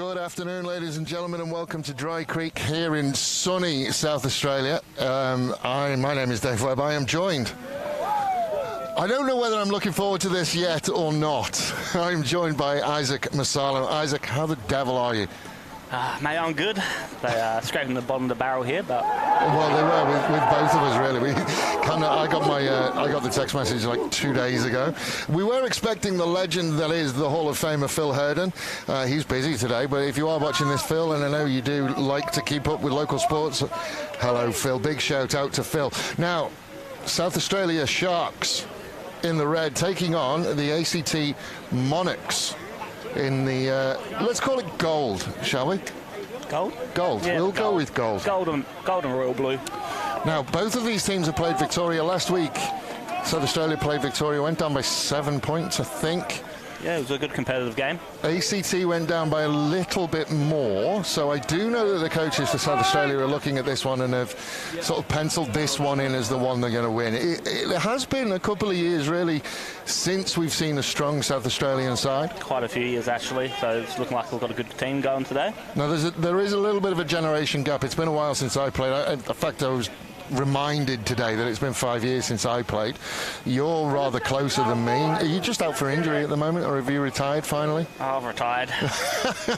Good afternoon, ladies and gentlemen, and welcome to Dry Creek here in sunny South Australia. My name is Dave Webb. I am joined. I don't know whether I'm looking forward to this yet or not. I'm joined by Isaac Masalo. Isaac, how the devil are you? Mate, I'm good. They scraping the bottom of the barrel here, but well, they were with both of us really. I got the text message like 2 days ago. We were expecting the legend that is the Hall of Famer Phil Herden. He's busy today, but if you are watching this, Phil, and I know you do like to keep up with local sports, hello, Phil. Big shout out to Phil. Now, South Australia Sharks in the red taking on the ACT Monarchs in the, let's call it gold, shall we? Gold? Gold. Yeah, we'll go with gold. Gold and royal blue. Now, both of these teams have played Victoria last week. South Australia played Victoria, went down by 7 points, I think. Yeah, it was a good competitive game. ACT went down by a little bit more, so I do know that the coaches for South Australia are looking at this one and have sort of penciled this one in as the one they're going to win. It has been a couple of years, really, since we've seen a strong South Australian side. Quite a few years, actually, so it's looking like we've got a good team going today. Now, there is a little bit of a generation gap. It's been a while since I played. In fact, I was reminded today that it's been 5 years since I played. You're rather closer than me. Are you just out for injury at the moment, or have you retired finally? Oh, I've retired.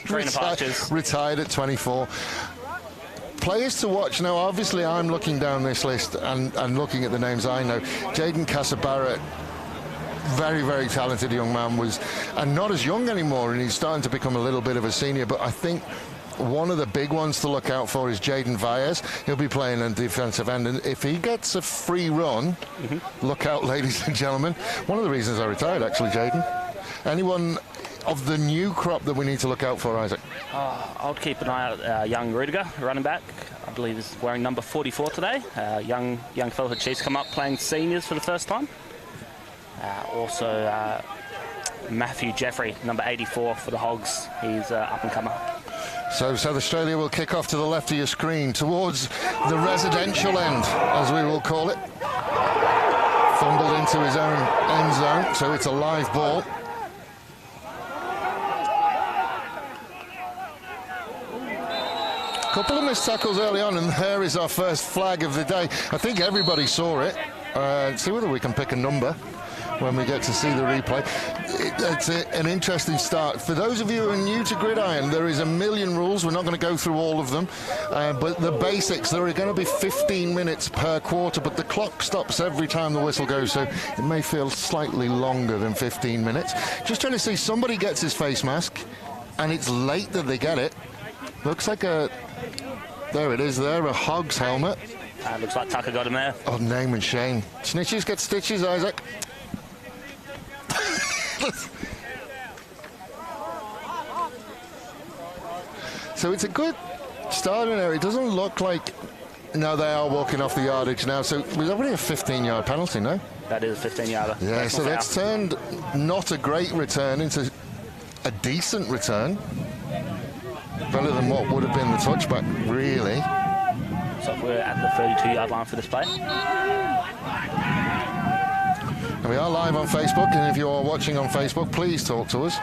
Greener pastures. Retired at 24. Players to watch. Now, obviously, I'm looking down this list and looking at the names I know. Jaden Casa-Barrett, very, very talented young man, and not as young anymore, and he's starting to become a little bit of a senior, but I think one of the big ones to look out for is Jaden Valles. He'll be playing on defensive end, and if he gets a free run, look out, ladies and gentlemen. One of the reasons I retired, actually, Jaden. Anyone of the new crop that we need to look out for, Isaac? I'll keep an eye out. Young Rudiger, running back, I believe is wearing number 44 today. Young fellow for Chiefs come up playing seniors for the first time. Also, Matthew Jeffrey, number 84 for the Hogs. He's up and comer. So South Australia will kick off to the left of your screen towards the residential end, as we will call it. Fumbled into his own end zone, so it's a live ball. Couple of missed tackles early on, and there is our first flag of the day. I think everybody saw it. See whether we can pick a number when we get to see the replay. It's an interesting start. For those of you who are new to Gridiron, there is a million rules. We're not going to go through all of them, but the basics, there are going to be 15 minutes per quarter, but the clock stops every time the whistle goes, so it may feel slightly longer than 15 minutes. Just trying to see, somebody gets his face mask, and it's late that they get it. Looks like there it is there, a Hogs helmet. Looks like Tucker got him there. Oh, name and shame. Snitches get stitches, Isaac. So it's a good start in there. It doesn't look like... No, they are walking off the yardage now. So it was already a 15-yard penalty, no? That is a 15-yarder. Yeah, so that's turned not a great return into a decent return. Better than what would have been the touchback, really. So we're at the 32-yard line for this play. And we are live on Facebook, and if you are watching on Facebook, please talk to us.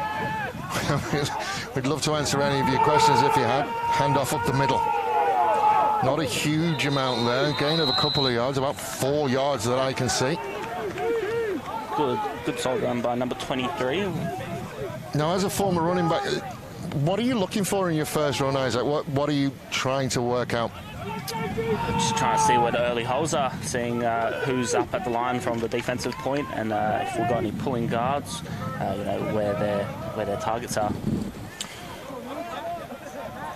We'd love to answer any of your questions if you had. Handoff up the middle. Not a huge amount there. Gain of a couple of yards, about 4 yards that I can see. Good solid run by number 23. Now, as a former running back, what are you looking for in your first run, Isaac? What are you trying to work out? Just trying to see where the early holes are, seeing who's up at the line from the defensive point, and if we've got any pulling guards, where their targets are.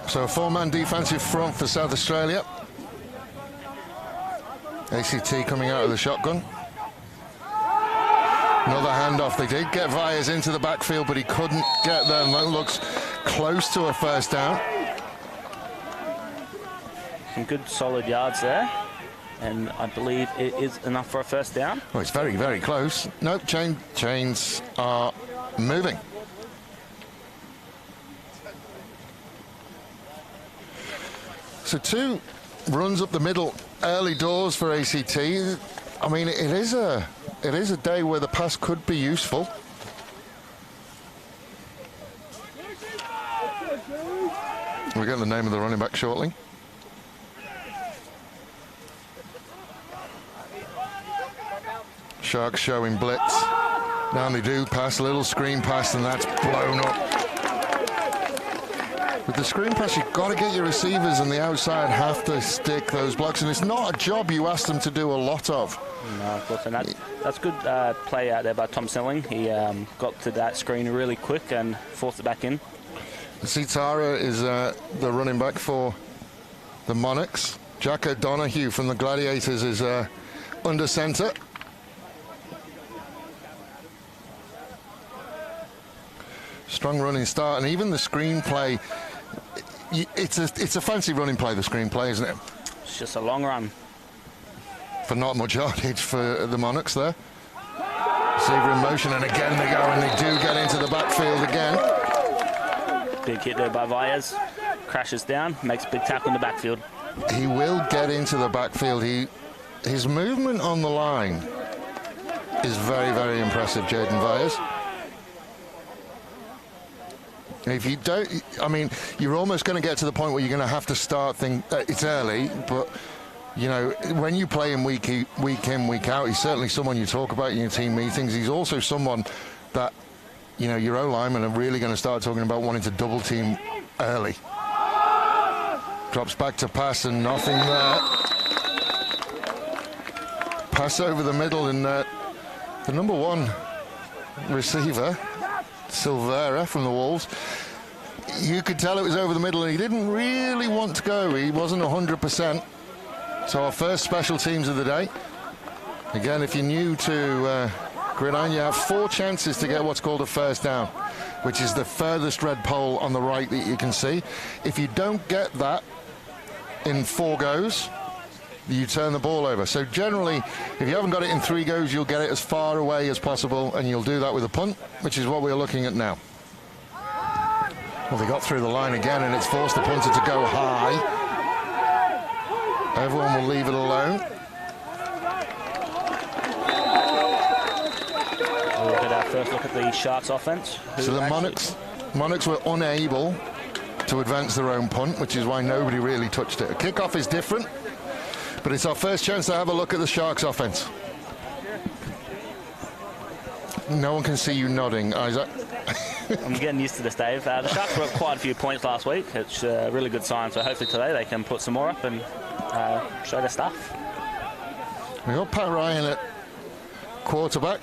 So a four-man defensive front for South Australia. ACT coming out of the shotgun. Another handoff. They did get Vyers into the backfield, but he couldn't get there. That looks close to a first down. Some good solid yards there, and I believe it is enough for a first down. Oh, it's very, very close. Nope, chains are moving. So 2 runs up the middle, early doors for ACT. I mean, it is a day where the pass could be useful. We'll get the name of the running back shortly. Sharks showing blitz. Now they do pass, a little screen pass, and that's blown up. With the screen pass, you've got to get your receivers on the outside have to stick those blocks, and it's not a job you ask them to do a lot of. No, of course, and that's good play out there by Tom Snelling. He got to that screen really quick and forced it back in. Sitara is the running back for the Monarchs. Jack O'Donoghue from the Gladiators is under centre. Strong running start, and even the screenplay, it's a fancy running play, the screenplay, isn't it? It's just a long run. For not much yardage for the Monarchs there. Receiver in motion, and again they go, and they do get into the backfield again. Big hit there by Vyers. Crashes down, makes a big tackle in the backfield. He will get into the backfield. His movement on the line is very, very impressive, Jaden Vyers. If you don't, I mean, you're almost going to get to the point where you're going to have to start things. It's early, but you know, when you play him week in, week out, he's certainly someone you talk about in your team meetings. He's also someone that, you know, your O-linemen are really going to start talking about wanting to double team early. Drops back to pass and nothing there. Pass over the middle, and the number one receiver, Silvera from the Wolves, you could tell it was over the middle, and he didn't really want to go. He wasn't 100%. So our first special teams of the day. Again, if you're new to Gridiron, you have 4 chances to get what's called a first down, which is the furthest red pole on the right that you can see. If you don't get that in 4 goes, you turn the ball over. So generally, if you haven't got it in 3 goes, you'll get it as far away as possible, and you'll do that with a punt, which is what we're looking at now. Well, they got through the line again, and it's forced the punter to go high. Everyone will leave it alone. We'll get our first look at the Sharks offense. So the Monarchs were unable to advance their own punt, which is why nobody really touched it. A kickoff is different, but it's our first chance to have a look at the Sharks offense. No one can see you nodding, Isaac. I'm getting used to this, Dave. The Sharks were up quite a few points last week. It's a really good sign, so hopefully today they can put some more up and show their stuff. We've got Pat Ryan at quarterback.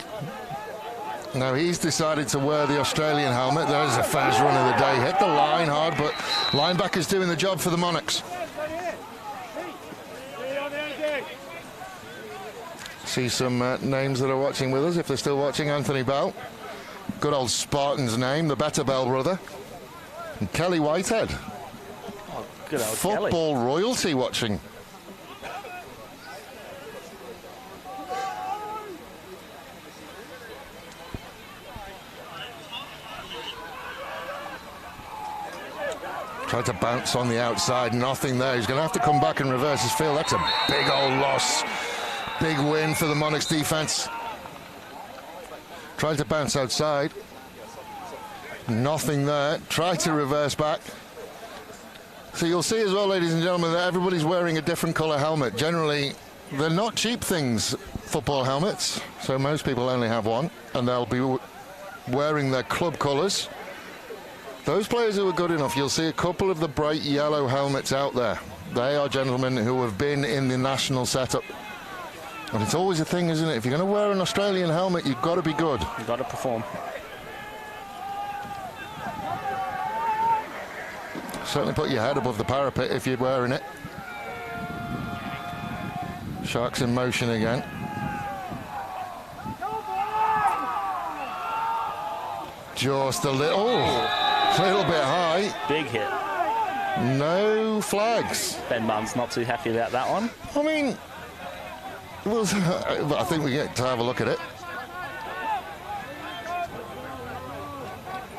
Now he's decided to wear the Australian helmet. There's the first run of the day. Hit the line hard, but linebacker's doing the job for the Monarchs. See some names that are watching with us, if they're still watching. Anthony Bell, good old Spartan's name, the Better Bell brother. And Kelly Whitehead, Oh, good old football Kelly. royalty watching. Tried to bounce on the outside, nothing there. He's going to have to come back and reverse his field. That's a big old loss. Big win for the Monarchs defense. Tried to bounce outside. Nothing there. Tried to reverse back. So you'll see as well, ladies and gentlemen, that everybody's wearing a different colour helmet. Generally, they're not cheap things, football helmets. So most people only have one, and they'll be wearing their club colours. Those players who are good enough, you'll see a couple of the bright yellow helmets out there. They are gentlemen who have been in the national setup. And it's always a thing, isn't it? If you're going to wear an Australian helmet, you've got to be good. You've got to perform. Certainly put your head above the parapet if you're wearing it. Sharks in motion again. Just a little bit high. Big hit. No flags. Ben Munn's not too happy about that one. I mean, well, I think we get to have a look at it.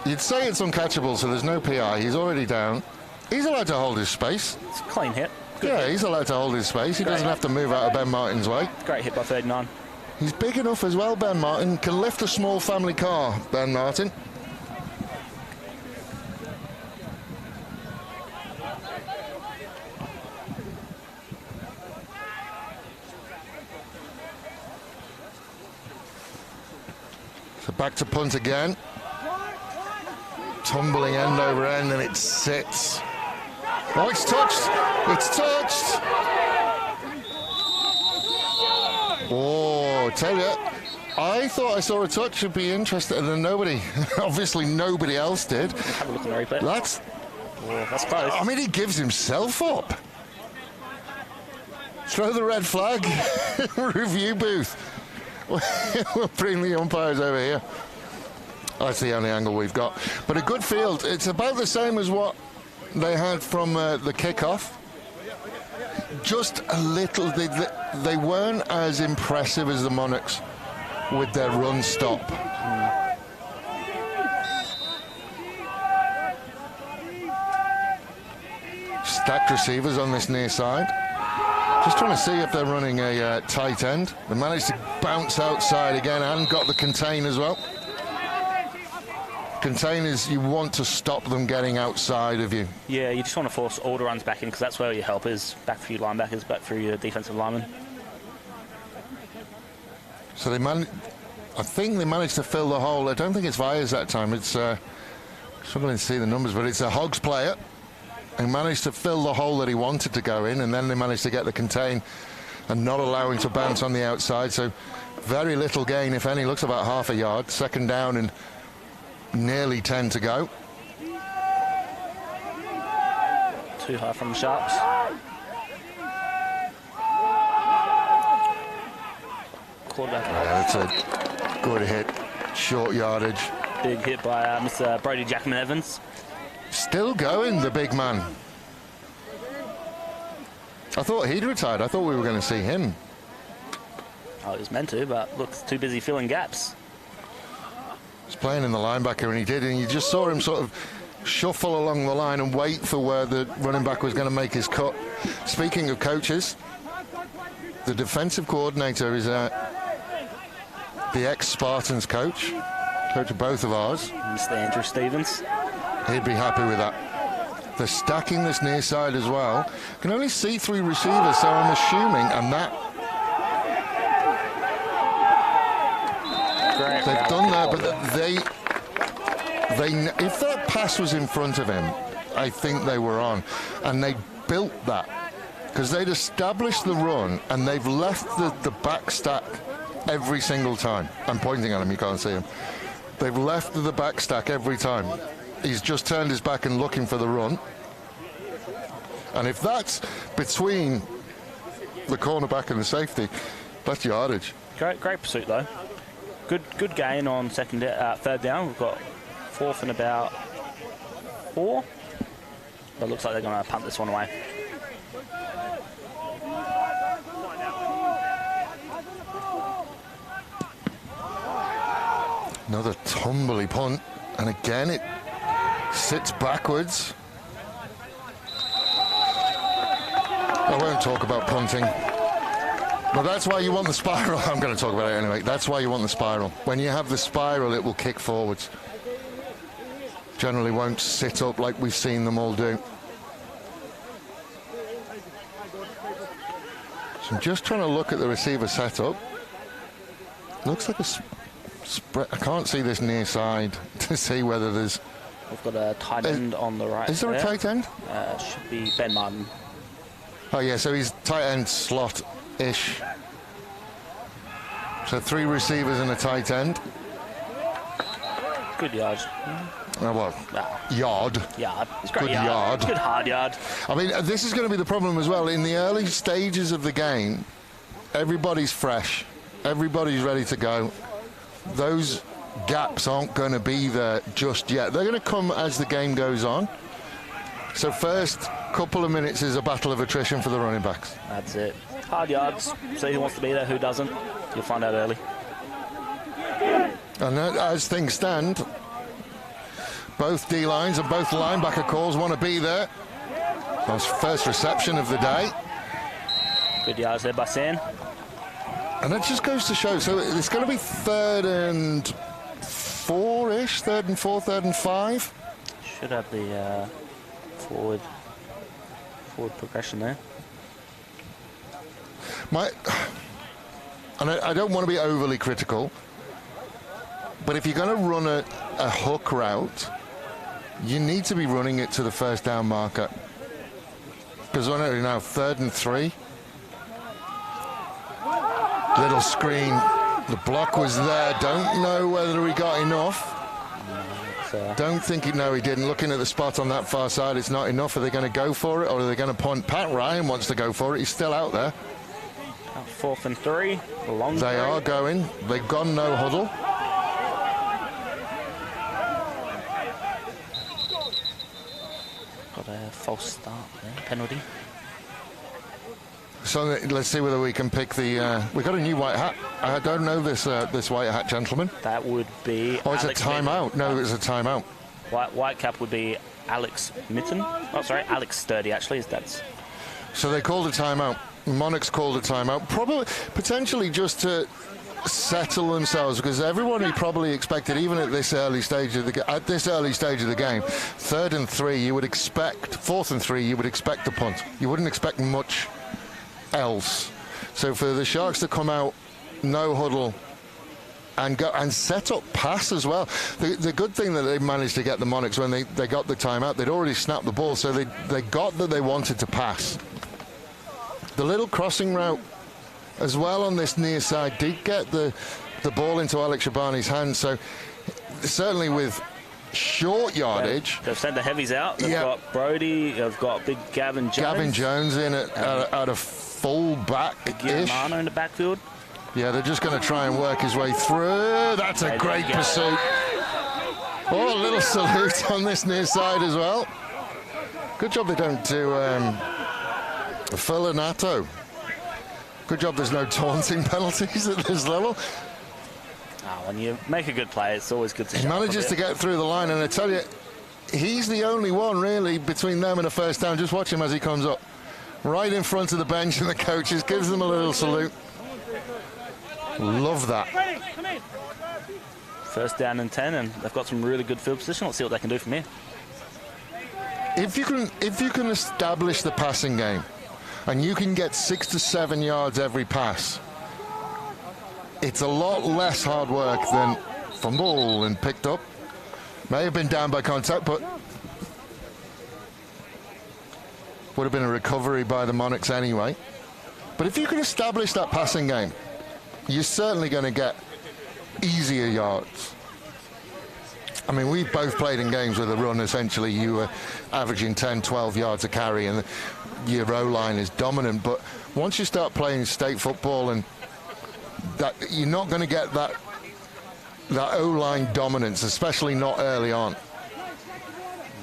You'd say it's uncatchable, so there's no PI. He's already down. He's allowed to hold his space. It's a clean hit. Yeah, he's allowed to hold his space. He doesn't have to move out of Ben Martin's way. Great hit by 39. He's big enough as well, Ben Martin. Can lift a small family car, Ben Martin. Back to punt again. Tumbling end over end, and it sits. Oh, it's touched. It's touched. Oh, tell you, I thought I saw a touch. Would be interested, and then nobody, obviously nobody else did. Have a look at the replay. That's close. I mean, he gives himself up. Throw the red flag. Review booth. We'll bring the umpires over here. That's the only angle we've got. But a good field. It's about the same as what they had from the kickoff. Just a little. They weren't as impressive as the Monarchs with their run stop. Stacked receivers on this near side. Just trying to see if they're running a tight end. They managed to bounce outside again and got the contain as well. Containers, you want to stop them getting outside of you. Yeah, you just want to force all the runs back in because that's where your help is. Back through your linebackers, back through your defensive linemen. So I think they managed to fill the hole. I don't think it's Vyers that time. It's struggling to see the numbers, but it's a Hogs player. He managed to fill the hole that he wanted to go in, and then they managed to get the contain and not allowing to bounce on the outside. So very little gain, if any. Looks about half a yard. Second down and nearly 10 to go. Too high from the Sharks. Quarterback. Yeah, that's a good hit. Short yardage. Big hit by Mr. Brody Jackman Evans. Still going, the big man. I thought he'd retired. I thought we were going to see him. Oh, he was meant to, but looks too busy filling gaps. He's playing in the linebacker, and he did, and you just saw him sort of shuffle along the line and wait for where the running back was going to make his cut. Speaking of coaches, the defensive coordinator is the ex-Spartans coach of both of ours. Mr. Andrew Stevens. He'd be happy with that. They're stacking this near side as well. Can only see 3 receivers, so I'm assuming, and that they've done that, but they if that pass was in front of him, I think they were on, and they built that because they'd established the run and they've left the back stack every single time. I'm pointing at him, you can't see him. They've left the back stack every time. He's just turned his back and looking for the run. And if that's between the cornerback and the safety, that's yardage. Great pursuit though. Good gain on third down. We've got 4th and about 4. But it looks like they're going to punt this one away. Another tumbly punt, and again it sits backwards. I won't talk about punting, but that's why you want the spiral. I'm going to talk about it anyway. That's why you want the spiral. When you have the spiral, it will kick forwards. Generally won't sit up like we've seen them all do. So I'm just trying to look at the receiver setup. Looks like a spread. I can't see this near side to see whether there's. We've got a tight end on the right. Is there a tight end? Should be Ben Martin. Oh yeah, so he's tight end slot-ish. So 3 receivers and a tight end. Good yard. Oh, well, yard. It's great good yard. Good hard yard. I mean, this is going to be the problem as well. In the early stages of the game, everybody's fresh. Everybody's ready to go. Those gaps aren't going to be there just yet. They're going to come as the game goes on. So first couple of minutes is a battle of attrition for the running backs. That's it. Hard yards. See who wants to be there, who doesn't. You'll find out early. And as things stand, both D-lines and both linebacker calls want to be there. That's first reception of the day. Good yards there by San. And that just goes to show, so it's going to be 3rd and 4-ish, 3rd and 4, 3rd and 5. Should have the forward progression there. And I don't want to be overly critical, But if you're going to run a hook route, you need to be running it to the first down marker. Because we're now 3rd and 3. Little screen. The block was there. Don't know whether he got enough. Don't think he didn't. Looking at the spot on that far side, it's not enough. Are they going to go for it, or are they going to punt? Pat Ryan wants to go for it. He's still out there. 4th and 3. Long they are going. They've gone no huddle. Got a false start there. Penalty. So let's see whether we can pick the. We got a new white hat. I don't know this white hat gentleman. That would be. Oh, it's Alex a timeout. No, it's a timeout. White cap would be Alex Mitten. Oh, sorry, Alex Sturdy. Actually, his dad's. So they called a timeout. Monarchs called a timeout, probably potentially just to settle themselves, because everyone who probably expected, even at this early stage of the game, 3rd and 3, you would expect 4th and 3, you would expect the punt. You wouldn't expect much else. So for the Sharks to come out no huddle and go and set up pass as well. The good thing that they managed to get the Monarchs when they got the timeout, they'd already snapped the ball, so they got that they wanted to pass. The little crossing route as well on this near side did get the ball into Alex Shabani's hands, so certainly with short yardage. They've sent the heavies out. They've got Brody, they've got big Gavin Jones. Gavin Jones in at a full back-ish. Giamano in the backfield. Yeah, they're just going to try and work his way through. That's a great pursuit. Oh, a little salute on this near side as well. Good job they don't do Fulanato. Good job there's no taunting penalties at this level. When you make a good play, it's always good to. He manages to get through the line, and I tell you, he's the only one really between them and a first down. Just watch him as he comes up, right in front of the bench, and the coaches gives them a little salute. Love that. 1st down and 10, and they've got some really good field position. Let's see what they can do from here. If you can establish the passing game, and you can get 6 to 7 yards every pass, it's a lot less hard work than fumble and picked up. May have been down by contact, but would have been a recovery by the Monarchs anyway. But if you can establish that passing game, you're certainly going to get easier yards. I mean, we've both played in games with a run. Essentially, you were averaging 10, 12 yards a carry, and your O-line is dominant. But once you start playing state football, and that you're not going to get that O-line dominance, especially not early on.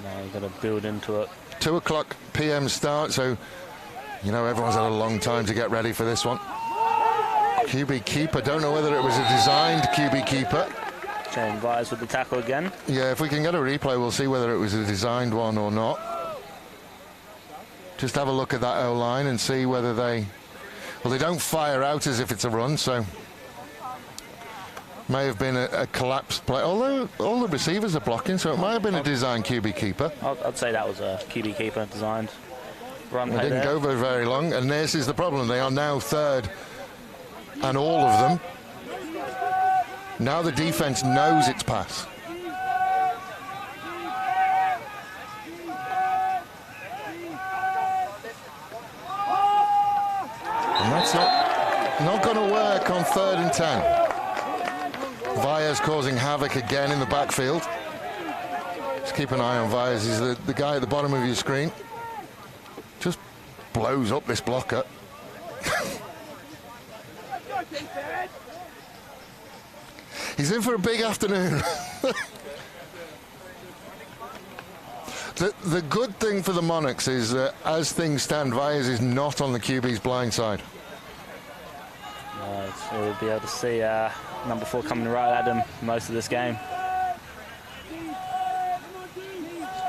No, you've got to build into it. 2:00 p.m. start, so everyone's had a long time to get ready for this one. QB keeper, don't know whether it was a designed QB keeper. Shane Vyers with the tackle again. Yeah, if we can get a replay, we'll see whether it was a designed one or not. Just have a look at that O-line and see whether they don't fire out as if it's a run, so may have been a collapsed play. Although all the receivers are blocking, so it might have been a designed QB keeper. I'd say that was a QB keeper designed run. They didn't go very long, and this is the problem. They are now 3rd, and all of them. Now the defense knows it's pass. And that's not going to work on 3rd and 10. Vyers causing havoc again in the backfield. Just keep an eye on Vyers. He's the guy at the bottom of your screen. Just blows up this blocker. He's in for a big afternoon. The good thing for the Monarchs is that as things stand, Vyers is not on the QB's blind side. So we'll be able to see number 4 coming right at him most of this game.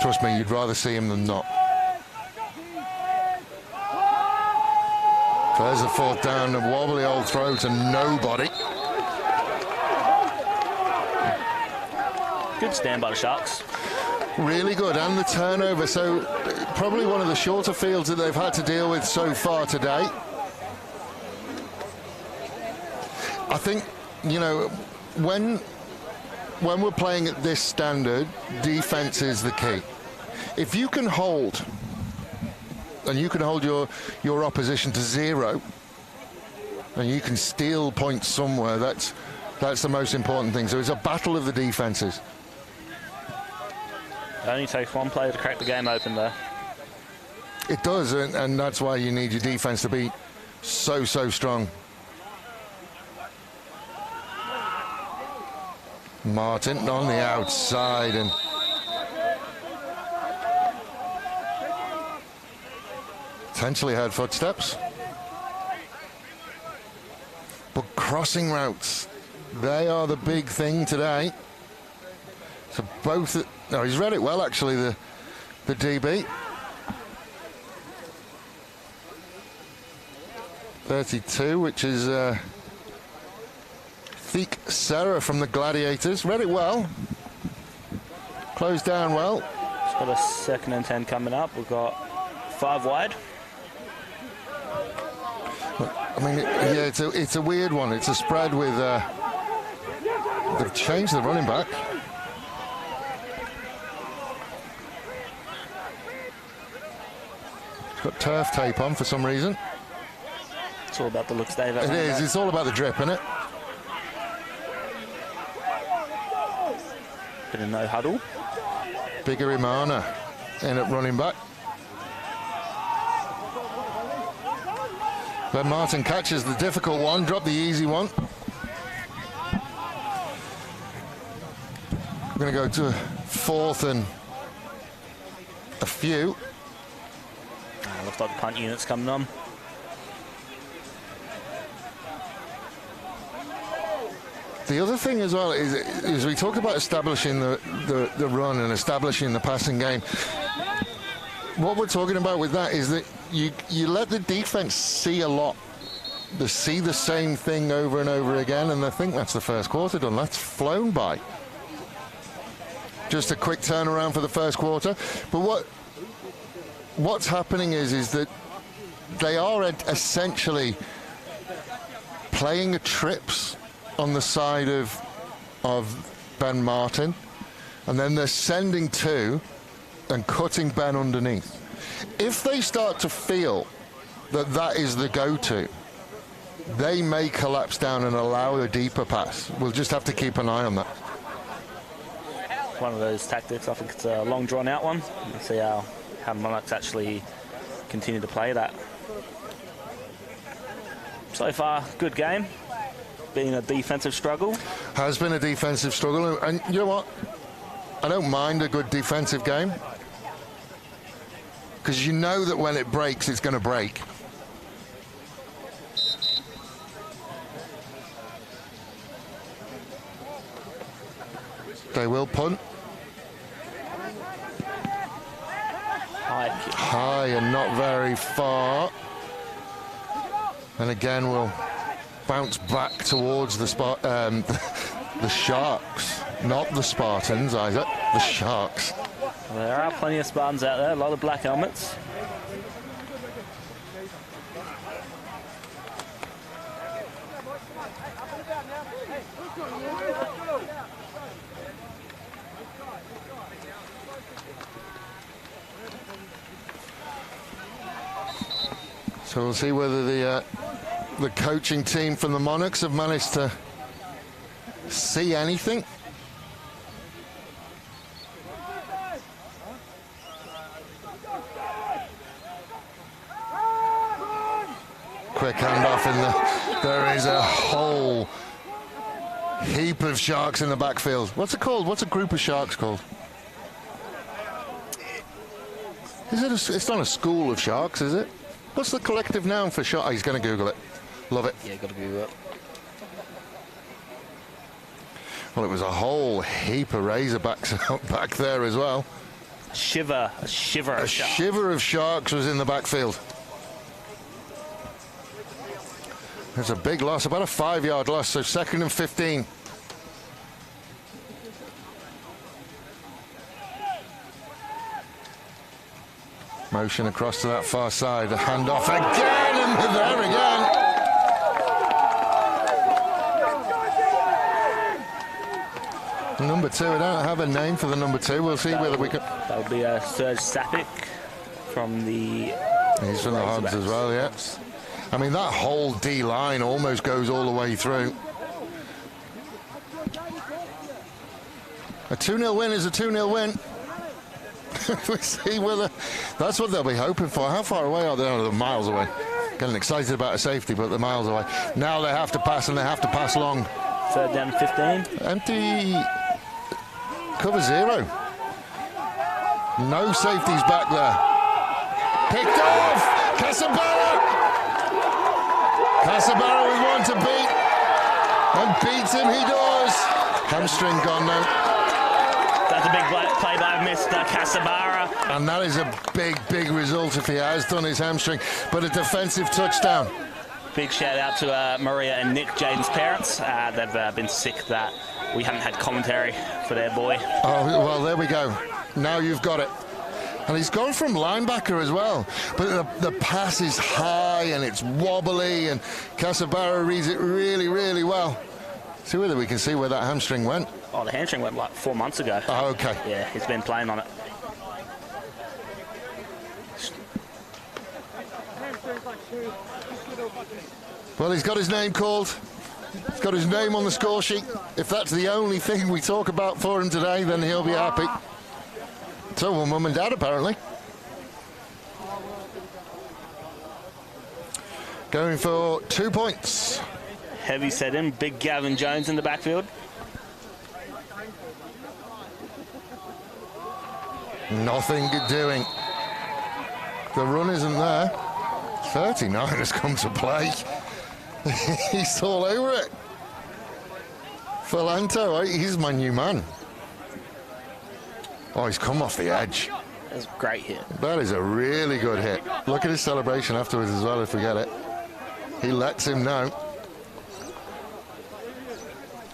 Trust me, you'd rather see him than not. There's the 4th down, a wobbly old throw to nobody. Good stand by the Sharks. Really good, and the turnover, so probably one of the shorter fields that they've had to deal with so far today. I think, when when we're playing at this standard, defense is the key. If you can hold, and you can hold your opposition to 0, and you can steal points somewhere, that's the most important thing. So it's a battle of the defenses. It only takes one player to crack the game open there. It does, and that's why you need your defense to be so strong. Martin on the outside, and potentially heard footsteps. But crossing routes, they are the big thing today. So both, no, he's read it well actually, the DB. 32, which is Thiek Sarah from the Gladiators. Read it well. Closed down well. It's got a 2nd and 10 coming up. We've got 5 wide. I mean, yeah, it's a weird one. It's a spread with... they've changed the running back. It's got turf tape on for some reason. It's all about the looks, Dave. It is. It's all about the drip, isn't it? Bit of no huddle. Bigger Imana in at running back. Ben Martin catches the difficult one, dropped the easy one. We're going to go to 4th and a few. Looks like the punt unit's coming on. The other thing as well is we talked about establishing the run and establishing the passing game. What we're talking about with that is that you let the defense see a lot. They see the same thing over and over again, and I think that's the first quarter done. That's flown by. Just a quick turnaround for the first quarter. But what's happening is that they are essentially playing trips on the side of Ben Martin, and then they're sending 2 and cutting Ben underneath. If they start to feel that is the go-to, they may collapse down and allow a deeper pass. We'll just have to keep an eye on that. One of those tactics. I think it's a long drawn-out one. We'll see how Monarchs actually continue to play that. So far, good game. Been a defensive struggle. Has been a defensive struggle, and you know what? I don't mind a good defensive game, because you know that when it breaks, it's going to break. They will punt. High and not very far. And again, we'll bounce back towards the Sharks, not the Spartans, Isaac, the Sharks. There are plenty of Spartans out there, a lot of black helmets. So we'll see whether the coaching team from the Monarchs have managed to see anything. Quick handoff in there is a whole heap of Sharks in the backfield. What's it called? What's a group of Sharks called? It's not a school of Sharks, is it? What's the collective noun for shark? Oh, he's going to Google it. Love it. Yeah, got to Google it. Well, it was a whole heap of Razorbacks back there as well. A shiver of sharks. Shiver of Sharks was in the backfield. There's a big loss, about a 5-yard loss, so 2nd and 15. Motion across to that far side, a handoff again, and they're there again. Number 2, I don't have a name for the number 2. We'll see whether we can... That'll be Serge Sapik from the... He's from the Hogs as well, yeah. I mean, that whole D-line almost goes all the way through. A 2-0 win is a 2-0 win. We see whether... That's what they'll be hoping for. How far away are they? Oh, they're miles away. Getting excited about a safety, but they're miles away. Now they have to pass, and they have to pass long. 3rd down 15. Empty cover 0. No safeties back there. Picked off! Casabara! Casabara with one to beat. And beats him, he does. Hamstring gone now. That's a big play by Mr. Casabara. And that is a big, big result if he has done his hamstring. But a defensive touchdown. Big shout out to Maria and Nick, Jaden's parents. They've been sick that we haven't had commentary for their boy. Oh, well, there we go. Now you've got it. And he's gone from linebacker as well. But the pass is high and it's wobbly, and Casabara reads it really, really well. See whether we can see where that hamstring went. Oh, the hamstring went like 4 months ago. Oh, okay. Yeah, he's been playing on it. Well, he's got his name called. He's got his name on the score sheet. If that's the only thing we talk about for him today, then he'll be happy. So will Mum and Dad, apparently. Going for 2 points. Heavy set in. Big Gavin Jones in the backfield. Nothing doing. The run isn't there. 39 has come to play. He's all over it. Philanto, he's my new man. Oh, he's come off the edge. That's a great hit. That is a really good hit. Look at his celebration afterwards as well, if we get it. He lets him know.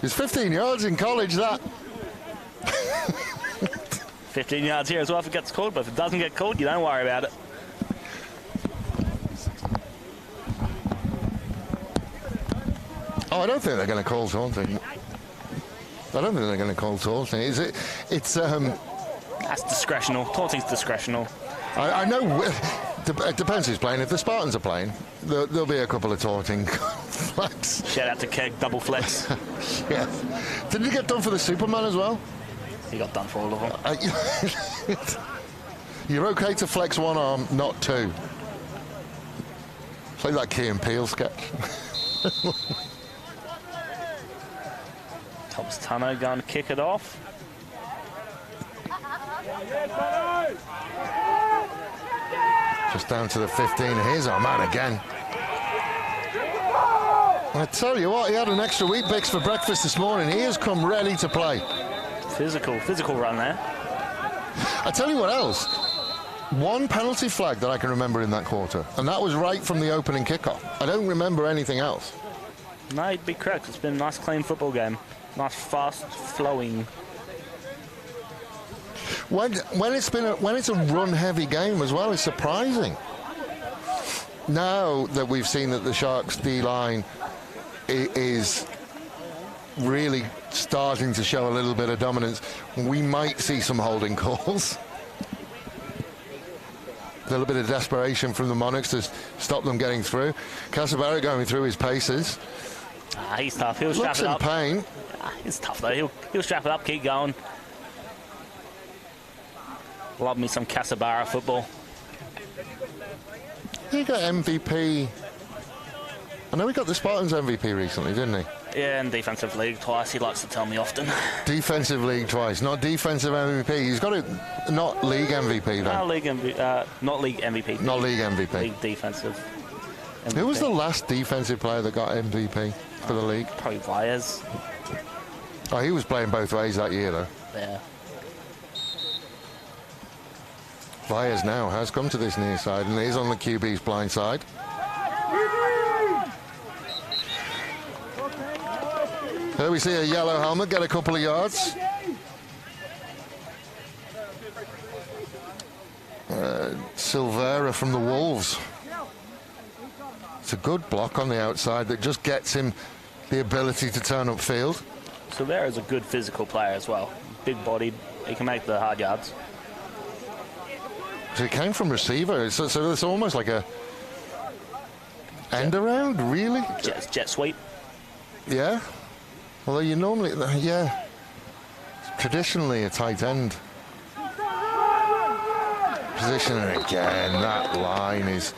He's 15 yards in college, that. 15 yards here as well if it gets called, but if it doesn't get called, you don't worry about it. Oh, I don't think they're going to call taunting. I don't think they're going to call taunting. Is it? It's That's discretional. Taunting's discretional. I know. It depends who's playing. If the Spartans are playing, there'll be a couple of taunting flags. Shout out to Keg, double flex. Yeah. Didn't he get done for the Superman as well? He got done for all of them. You're okay to flex one arm, not two. Play that Key and Peele sketch. Thomas Tunno going to kick it off. Just down to the 15. Here's our man again. I tell you what, he had an extra wheat bix for breakfast this morning. He has come ready to play. Physical run there. I tell you what else. One penalty flag that I can remember in that quarter, and that was right from the opening kickoff. I don't remember anything else. No, you'd be correct. It's been a nice, clean football game. Nice, fast-flowing. When it's a run-heavy game as well, it's surprising. Now that we've seen that the Sharks' D-line is really starting to show a little bit of dominance, we might see some holding calls. A little bit of desperation from the Monarchs to stop them getting through. Casabara going through his paces. He's tough. He'll strap it up. Looks in pain. He's tough though. He'll strap it up, keep going. Love me some Casabara football. He got MVP. I know he got the Spartans MVP recently, didn't he? Yeah, and defensive league twice. He likes to tell me often. Defensive league twice, not defensive MVP. He's got it, not league MVP though. No, not league MVP. Not league MVP. League defensive MVP. Who was the last defensive player that got MVP for the league? Probably Vyers. Oh, he was playing both ways that year though. Yeah. Vyers now has come to this near side and is on the QB's blind side. There we see a yellow helmet get a couple of yards. Silvera from the Wolves. It's a good block on the outside that just gets him the ability to turn upfield. Silvera is a good physical player as well. Big-bodied, he can make the hard yards. So he came from receiver, so it's almost like a end around, really? Jet sweep. Yeah. Although you normally, yeah, traditionally a tight end position, and again that line is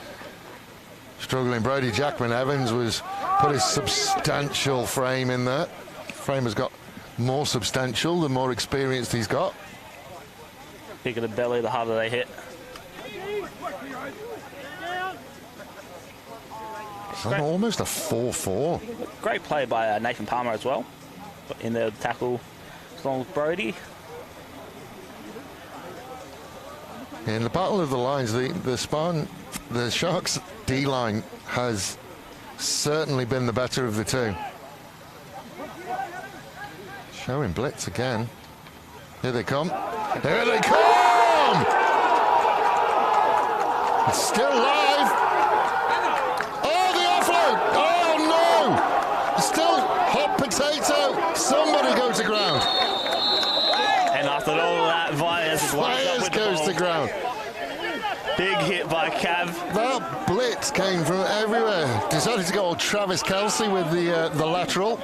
struggling. Brody Jackman Evans was put his substantial frame in there. Frame has got more substantial the more experienced he's got. Bigger the belly, the harder they hit. So almost a 4-4. Great play by Nathan Palmer as well. In the tackle along with Brody. In the battle of the lines, the Sharks D-line has certainly been the better of the two. Showing blitz again. Here they come. Here they come! It's still live. Oh, the offload! Oh, no! Still hot potato. Somebody go to ground. And after all that, Vyers goes to ground. Big hit by Cav. That blitz came from everywhere. Decided to go old Travis Kelce with the lateral.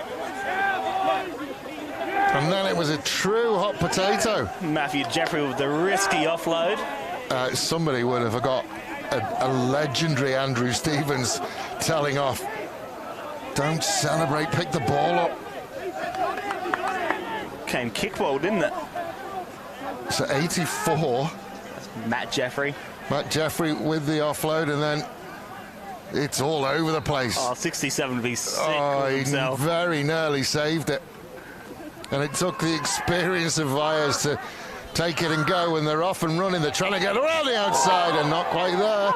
And then it was a true hot potato. Matthew Jeffrey with the risky offload. Somebody would have got a legendary Andrew Stevens telling off. Don't celebrate, pick the ball up. Came kickball, didn't it? So 84. Matt Jeffrey. Matt Jeffrey with the offload, and then it's all over the place. Oh, 67 to be sick he himself. Very nearly saved it. And it took the experience of Vyers to take it and go, and they're off and running. They're trying to get around the outside and not quite there.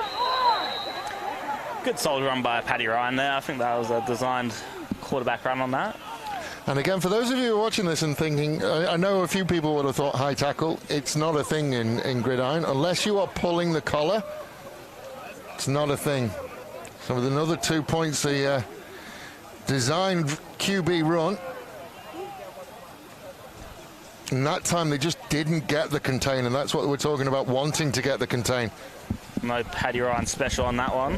Good solid run by Paddy Ryan there. I think that was a designed quarterback run on that. And again, for those of you who are watching this and thinking, I know a few people would have thought high tackle. It's not a thing in Gridiron. Unless you are pulling the collar, it's not a thing. So with another 2 points, the designed QB run. And that time they just didn't get the contain, and that's what we're talking about, wanting to get the contain. No Paddy Ryan special on that one.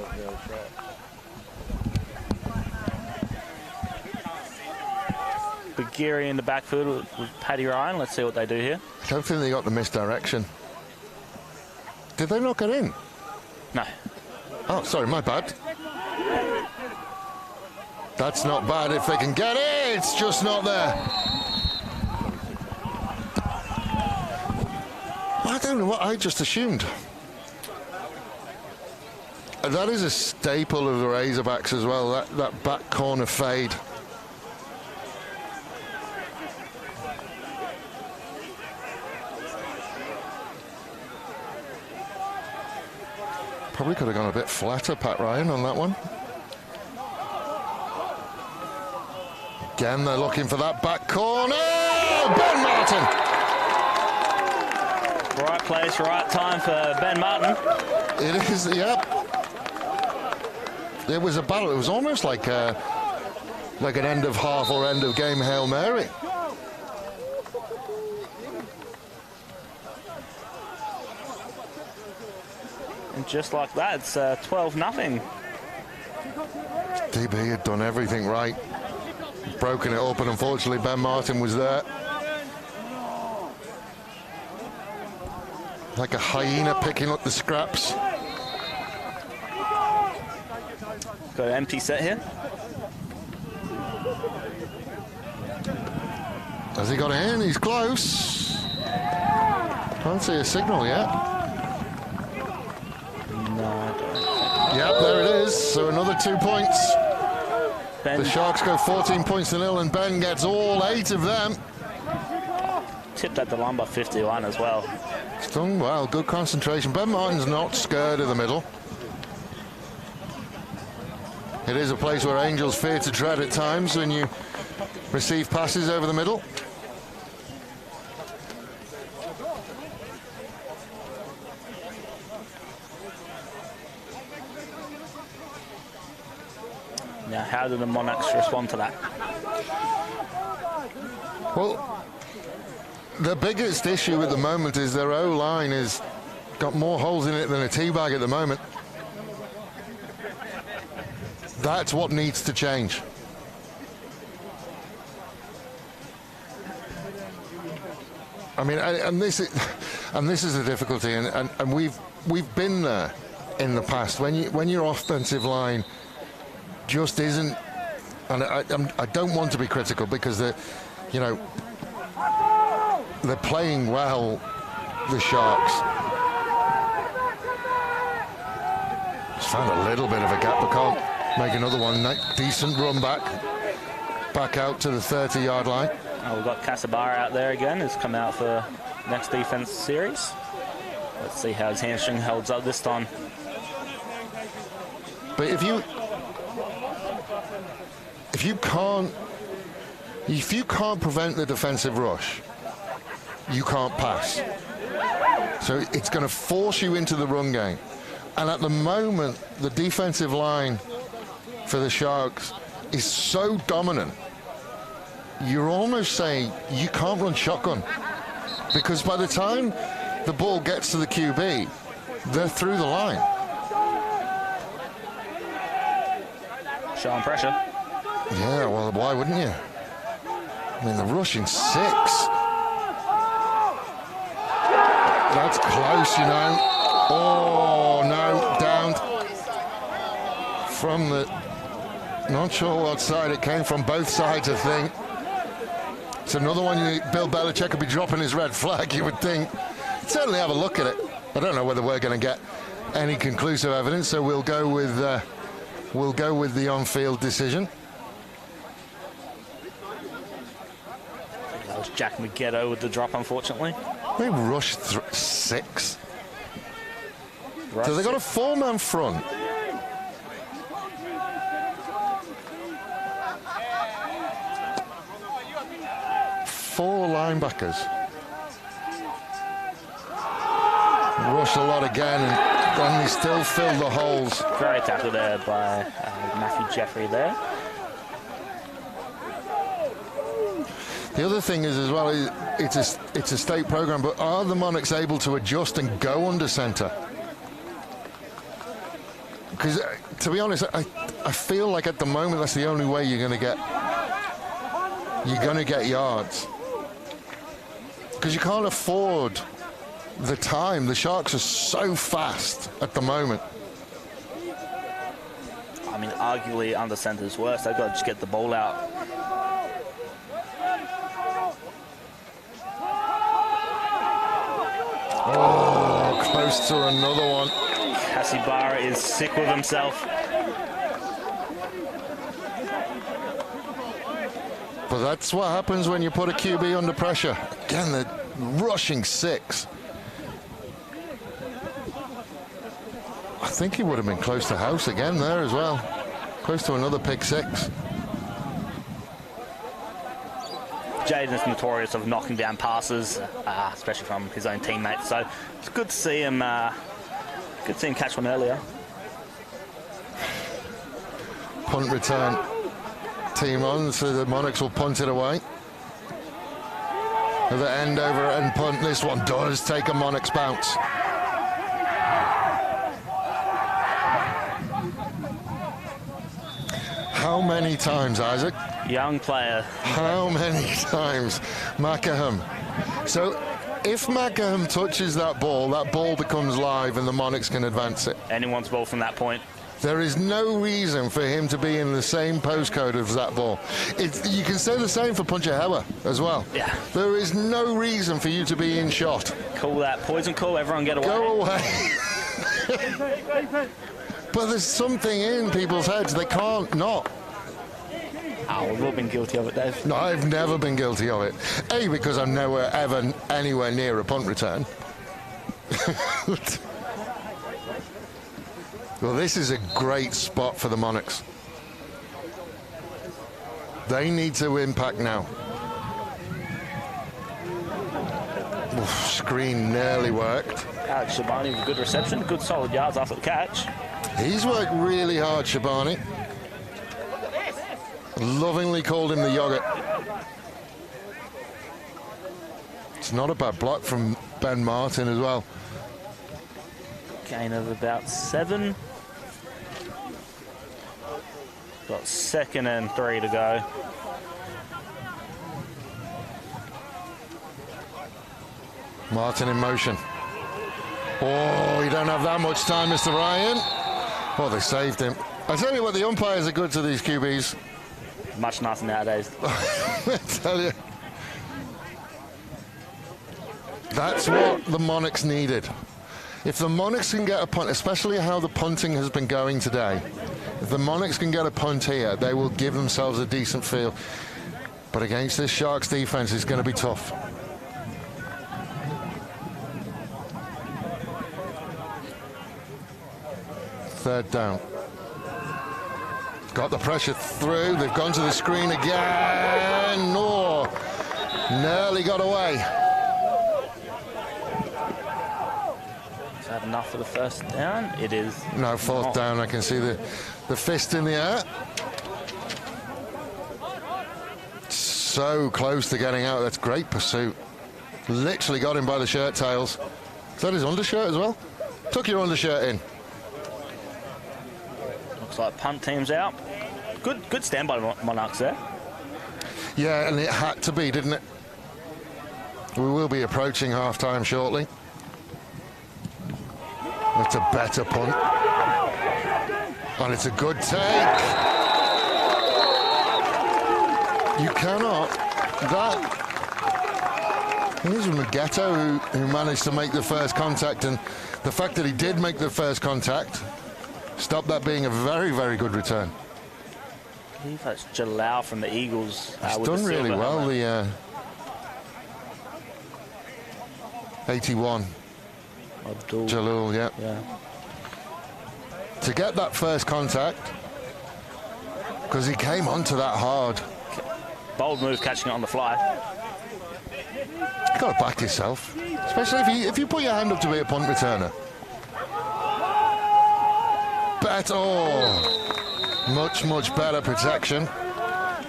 Bagiri in the backfield with Paddy Ryan. Let's see what they do here. I don't think they got the misdirection. Did they not get in? No. Oh, sorry, my bad. That's not bad if they can get it. It's just not there. I don't know what I just assumed. That is a staple of the Razorbacks as well, that back corner fade. Probably could have gone a bit flatter, Pat Ryan, on that one. Again, they're looking for that back corner. Ben Martin! Right place, right time for Ben Martin. It is, yep. It was a battle. It was almost like an end of half or end of game Hail Mary. And just like that, it's 12-0. DB had done everything right. Broken it up, and unfortunately Ben Martin was there. Like a hyena picking up the scraps. Got an empty set here. Has he got it in? He's close. Can't see a signal yet. No. Yep, there it is. So another 2 points. Ben, The Sharks go 14-0, and Ben gets all 8 of them. tipped at the line by 51 as well. It's done well, good concentration. Ben Martin's not scared of the middle. It is a place where Angels fear to tread at times when you receive passes over the middle. Now, how do the Monarchs respond to that? Well, the biggest issue at the moment is their O-line has got more holes in it than a tea bag at the moment. That's what needs to change. I mean, and this is the difficulty, and we've been there in the past when your offensive line just isn't. And I don't want to be critical because they're playing well, the Sharks. Just found a little bit of a gap, but can't make another one. Decent run back out to the 30-yard line. Oh, we've got Casabara out there again. He's come out for next defense series. Let's see how his hamstring holds up this time. But if you can't prevent the defensive rush, you can't pass. So it's going to force you into the run game. And at the moment, the defensive line for the Sharks is so dominant, you're almost saying you can't run shotgun. Because by the time the ball gets to the QB, they're through the line. Showing pressure. Yeah, well, why wouldn't you? I mean, they're rushing 6. That's close, you know. Oh, no, down from the... Not sure what side it came from. Both sides, I think. It's another one Bill Belichick could be dropping his red flag, you would think. Certainly have a look at it. I don't know whether we're going to get any conclusive evidence, so we'll go with the on-field decision. That was Jack Maggetto with the drop, unfortunately. They rushed 6. So they got a 4-man front. Four linebackers. Rush a lot again, and then they still fill the holes. Great tackle there by Matthew Jeffrey there. The other thing is as well, it's a state program, but are the Monarchs able to adjust and go under center? Because to be honest, I feel like at the moment that's the only way you're going to get yards. Because you can't afford the time. The Sharks are so fast at the moment. I mean, arguably under center is worse. They've got to just get the ball out. Oh, close to another one. Casabara is sick with himself. But that's what happens when you put a QB under pressure. Again, they're rushing 6. I think he would have been close to house again there as well. Close to another pick 6. Jaden is notorious of knocking down passes, especially from his own teammates. So it's good to see him. Good to see him catch one earlier. Punt return team on, so the Monarchs will punt it away. The end over end punt. This one does take a Monarchs bounce. How many times, Isaac? Young player. How many times? Macaham. So if Macaham touches that ball becomes live and the Monarchs can advance it. Anyone's ball from that point. There is no reason for him to be in the same postcode as that ball. You can say the same for Punchahela as well. Yeah. There is no reason for you to be in shot. Call that poison call. Everyone get away. Go away. But there's something in people's heads. They can't not. Oh, we've all been guilty of it, Dave. No, I've never been guilty of it. A, because I'm never, ever, anywhere near a punt return. Well, this is a great spot for the Monarchs. They need to impact now. Oof, screen nearly worked. Alex Shabani with good reception, good solid yards after the catch. He's worked really hard, Shabani. Lovingly called him the yogurt. It's not a bad block from Ben Martin as well. Gain of about 7. Got 2nd and 3 to go. Martin in motion. Oh, you don't have that much time, Mr. Ryan. Oh, they saved him. I tell you what, the umpires are good to these QBs. Much nicer nowadays. I tell you. That's what the Monarchs needed. If the Monarchs can get a punt, especially how the punting has been going today, if the Monarchs can get a punt here, they will give themselves a decent feel. But against this Sharks defense, it's going to be tough. Third down. Got the pressure through. They've gone to the screen again. No. Nearly got away. Is that enough for the first down? It is. No, fourth down. I can see the fist in the air. So close to getting out. That's great pursuit. Literally got him by the shirt tails. Is that his undershirt as well? Took your undershirt in. Looks like punt team's out. Good stand by Monarchs there. Yeah, and it had to be, didn't it? We will be approaching half-time shortly. That's a better punt. And it's a good take. You cannot. It was Magetto who managed to make the first contact, and the fact that he did make the first contact stopped that being a very, very good return. I believe that's Jalal from the Eagles. He's done really well, the 81. Abdul. Jalal, yeah. To get that first contact, because he came onto that hard. Bold move, catching it on the fly. You've got to back yourself, especially if you put your hand up to be a punt returner. Much better protection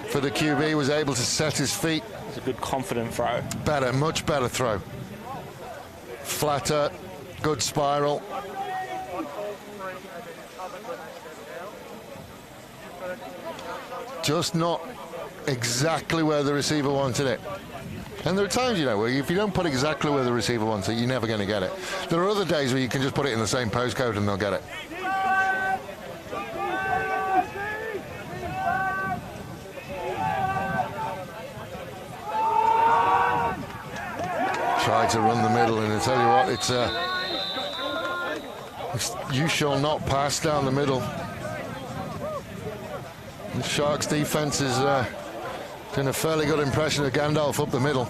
for the QB. Was able to set his feet. It's a good confident throw. Much better throw. Flatter, good spiral. Just not exactly where the receiver wanted it. And there are times, where if you don't put exactly where the receiver wants it, you're never going to get it. There are other days where you can just put it in the same postcode and they'll get it. Try to run the middle, and I tell you what, it's you shall not pass down the middle. The Sharks defense is doing a fairly good impression of Gandalf up the middle.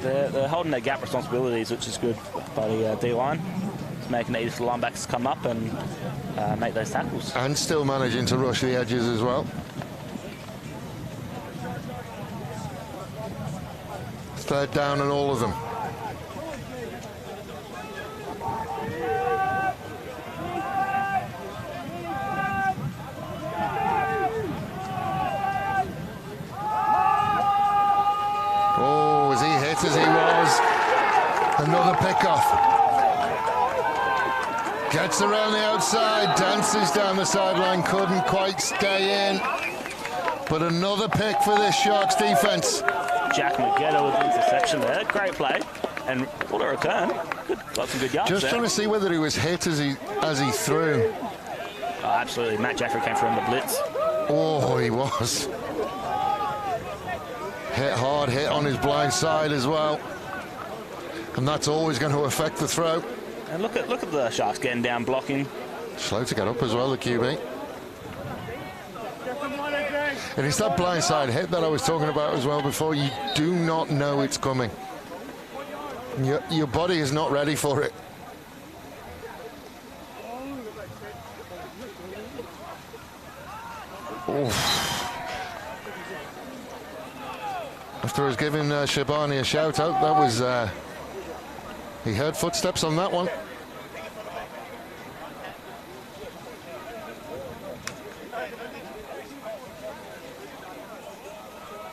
They're holding their gap responsibilities, which is good by the D-line. It's making it easy for the linebackers to come up and make those tackles. And still managing to rush the edges as well. Third down and all of them. Oh, was he hit as he was? Another pickoff. Gets around the outside, dances down the sideline, couldn't quite stay in. But another pick for this Sharks defense. Jack Magetto with the interception there. Great play. And what a return. Got some good yards Just there. trying to see whether he was hit as he threw. Oh, absolutely. Matt Jeffrey came through on the blitz. Oh, he was. Hit hard, hit on his blind side as well. And that's always going to affect the throw. And look at the Sharks getting down, blocking. Slow to get up as well, the QB. And it's that blindside hit that I was talking about as well before. You do not know it's coming. Your body is not ready for it. Oof. After I was giving Shabani a shout out, that was he heard footsteps on that one.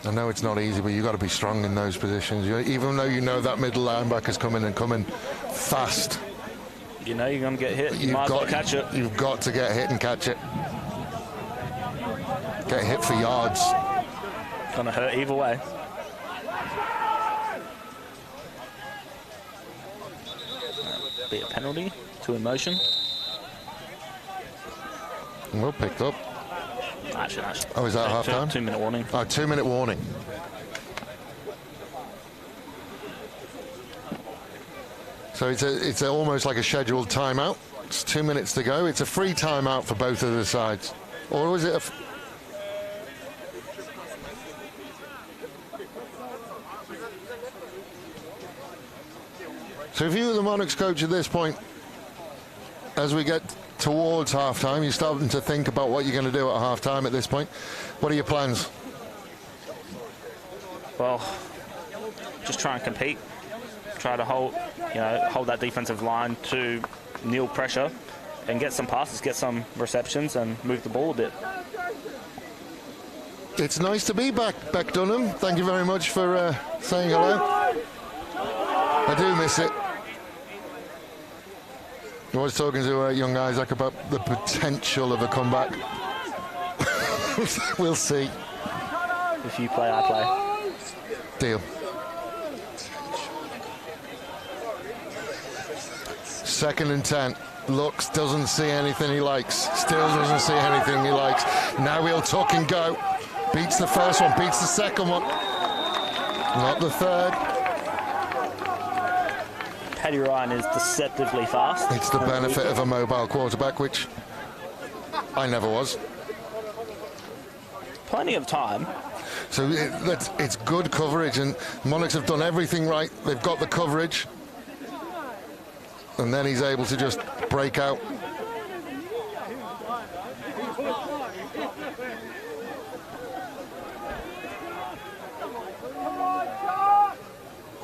I know it's not easy, but you've got to be strong in those positions. Even though you know that middle linebacker's coming fast. You know you're going to get hit. You might as well catch it. You've got to get hit and catch it. Get hit for yards. Going to hurt either way. Be a penalty to emotion. Well picked up. Actually. Oh, is that half time? 2 minute warning. Oh, 2 minute warning. So it's almost like a scheduled timeout. It's 2 minutes to go. It's a free timeout for both of the sides. Or was it a... So if you were the Monarchs coach at this point, as we get towards half-time, you're starting to think about what you're going to do at half-time at this point. What are your plans? Well, just try and compete. Try to hold that defensive line to nil pressure and get some passes, get some receptions and move the ball a bit. It's nice to be back, Beck Dunham. Thank you very much for saying hello. I do miss it. I was talking to young Isaac about the potential of a comeback. We'll see. If you play, I play. Deal. Second and 10. Looks, doesn't see anything he likes. Still doesn't see anything he likes. Now he'll tuck and go. Beats the first one, beats the second one. Not the third. Gridiron is deceptively fast. It's the benefit of a mobile quarterback, which I never was. Plenty of time. So it's good coverage, and Monarchs have done everything right. They've got the coverage. And then he's able to just break out.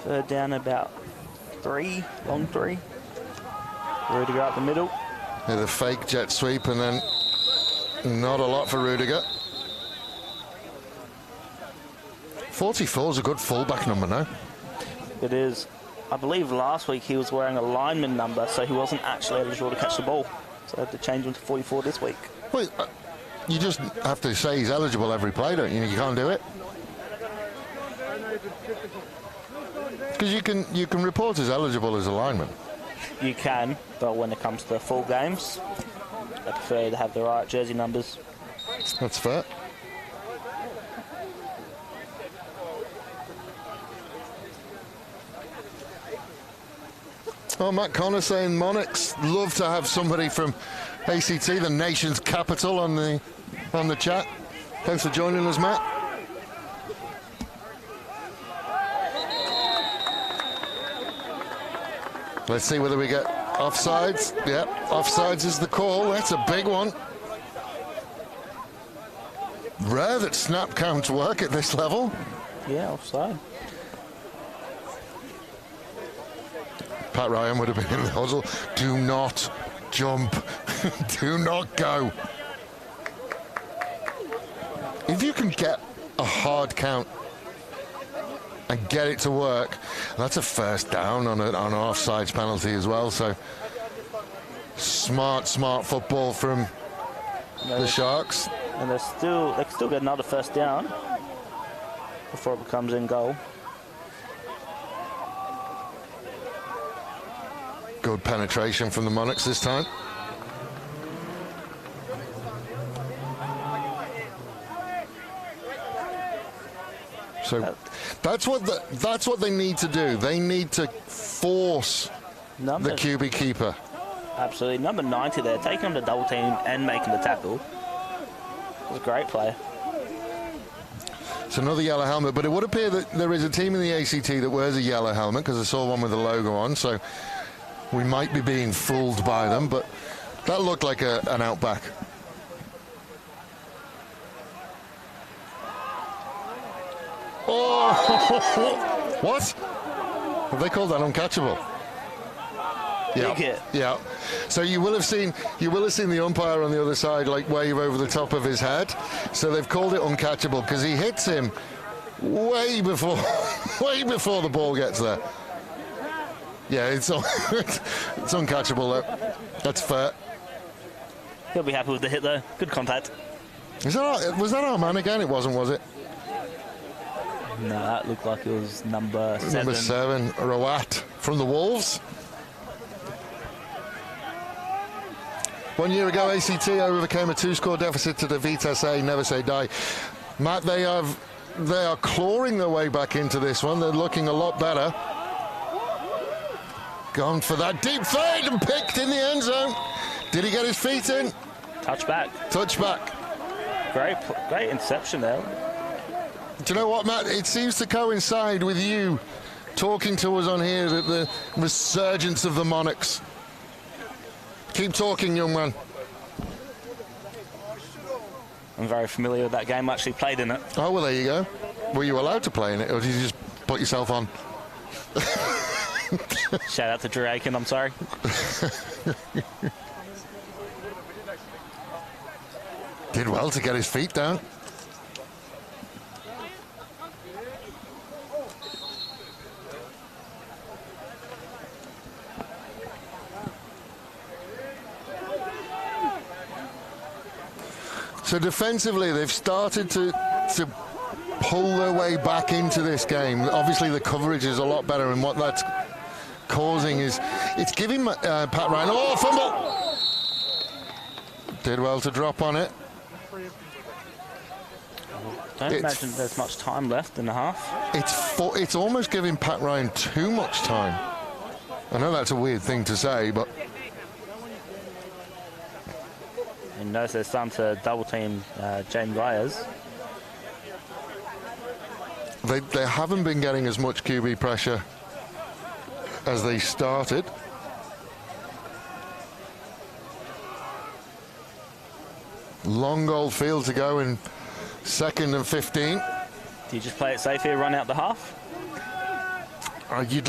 Third down about 3, long 3. Rudiger up the middle. Yeah, the fake jet sweep, and then not a lot for Rudiger. 44 is a good fullback number now. It is. I believe last week he was wearing a lineman number, so he wasn't actually eligible to catch the ball. So I had to change him to 44 this week. Wait, you just have to say he's eligible every play, don't you? You can't do it. Because you can report as eligible as a lineman. You can, but when it comes to full games, I prefer to have the right jersey numbers. That's fair. Oh, Matt Connor saying Monarchs love to have somebody from ACT, the nation's capital, on the chat. Thanks for joining us, Matt. Let's see whether we get offsides. Yep, offsides is the call. That's a big one. Rare that snap counts work at this level. Yeah, offside. Pat Ryan would have been in the huddle. Do not jump. Do not go. If you can get a hard count and get it to work, that's a first down on an offsides penalty as well. So smart football from the Sharks. And they can still get another first down before it becomes in goal. Good penetration from the Monarchs this time. So that's what they need to do. They need to force the QB keeper. Absolutely. Number 90 there, taking on the double team and making the tackle. It was a great play. It's another yellow helmet, but it would appear that there is a team in the ACT that wears a yellow helmet, because I saw one with the logo on, so we might be being fooled by them, but that looked like an outback. Oh, what? Have they called that uncatchable? Yeah. So you will have seen the umpire on the other side like wave over the top of his head. So they've called it uncatchable because he hits him way before way before the ball gets there. Yeah, it's uncatchable though. That's fair. He'll be happy with the hit though. Good contact. Was that our man again? It wasn't, was it? No, that looked like it was number 7. Number 7, Rawat from the Wolves. 1 year ago, ACT overcame a 2-score deficit to defeat SA, Never Say Die. Matt, they are clawing their way back into this one. They're looking a lot better. Gone for that deep fade and picked in the end zone. Did he get his feet in? Touchback. Touchback. Great interception there. Do you know what, Matt? It seems to coincide with you talking to us on here that the resurgence of the Monarchs. Keep talking, young man. I'm very familiar with that game. I actually played in it. Oh, well, there you go. Were you allowed to play in it, or did you just put yourself on? Shout out to Drew Aiken, I'm sorry. Did well to get his feet down. So defensively, they've started to pull their way back into this game. Obviously, the coverage is a lot better, and what that's causing is it's giving Pat Ryan. Oh, fumble! Did well to drop on it. Don't imagine there's much time left in the half. It's almost giving Pat Ryan too much time. I know that's a weird thing to say, but And notice they're starting to double team James Byers. They haven't been getting as much QB pressure as they started. Long old field to go in 2nd and 15. Do you just play it safe here, run out the half? You'd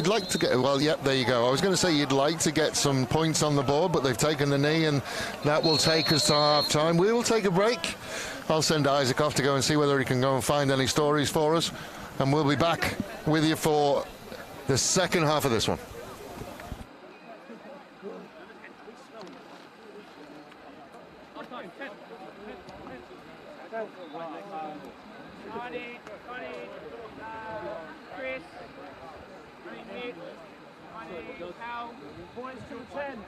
like to get, well, yep, there you go. I was going to say you'd like to get some points on the board, but they've taken the knee, and that will take us to half time. We will take a break. I'll send Isaac off to go and see whether he can go and find any stories for us, and we'll be back with you for the second half of this one. Points to 10.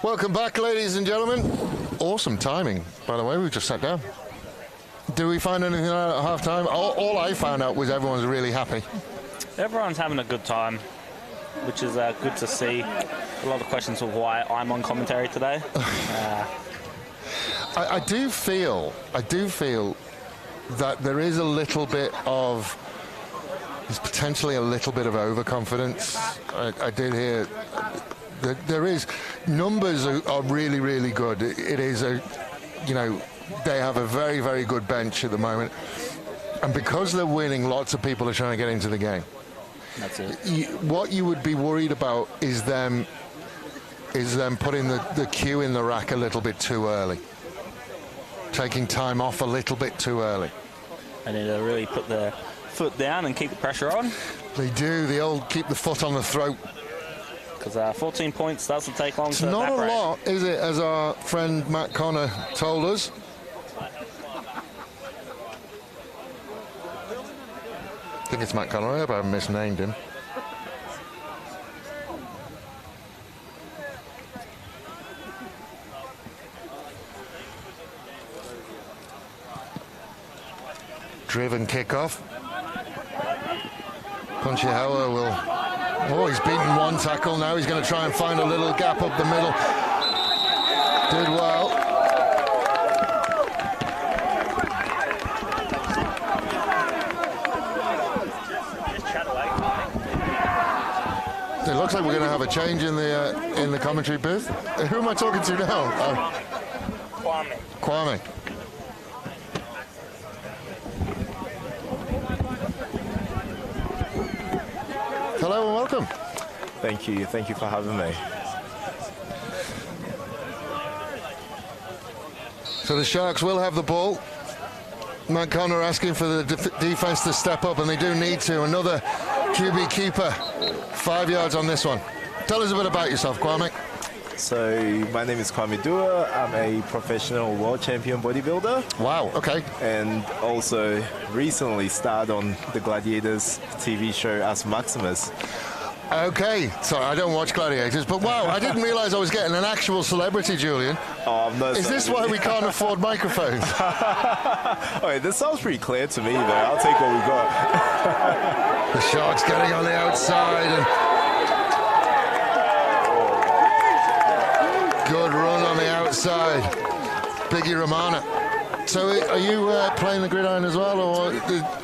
Welcome back, ladies and gentlemen. Awesome timing, by the way. We just sat down. Do we find anything out at half-time? All I found out was everyone's really happy. Everyone's having a good time, which is good to see. A lot of questions of why I'm on commentary today. I do feel that there is a little bit of, there's potentially a little bit of overconfidence. I did hear that there is, numbers are really, really good. It is they have a very, very good bench at the moment. And because they're winning, lots of people are trying to get into the game. That's it. What you would be worried about is them putting the cue in the rack a little bit too early. Taking time off a little bit too early. They need to really put their foot down and keep the pressure on. They do. They all keep the foot on the throat. Because 14 points doesn't take long It's to not evaporate. a lot, is it, as our friend Matt Connor told us? I think it's Matt Connor. I hope I haven't misnamed him. Driven kickoff. Punchy Hauer will... Oh, he's beaten one tackle. Now he's going to try and find a little gap up the middle. Did well. It looks like we're going to have a change in the commentary booth. Who am I talking to now? Kwame. Hello and welcome. Thank you for having me. So the Sharks will have the ball. Matt Connor asking for the defense to step up, and they do need to. Another QB keeper, 5 yards on this one. Tell us a bit about yourself, Kwame. So my name is Kwame Dua. I'm a professional world champion bodybuilder. Wow, okay. And also recently starred on the Gladiators TV show as Maximus. Okay, sorry, I don't watch Gladiators, but wow, I didn't realize I was getting an actual celebrity, Julian. Oh, I'm not. Is this why we can't afford microphones? Okay, this sounds pretty clear to me, though. I'll take what we got. The Sharks getting on the outside, and good run on the outside. Biggie Romana. So are you playing the Gridiron as well, or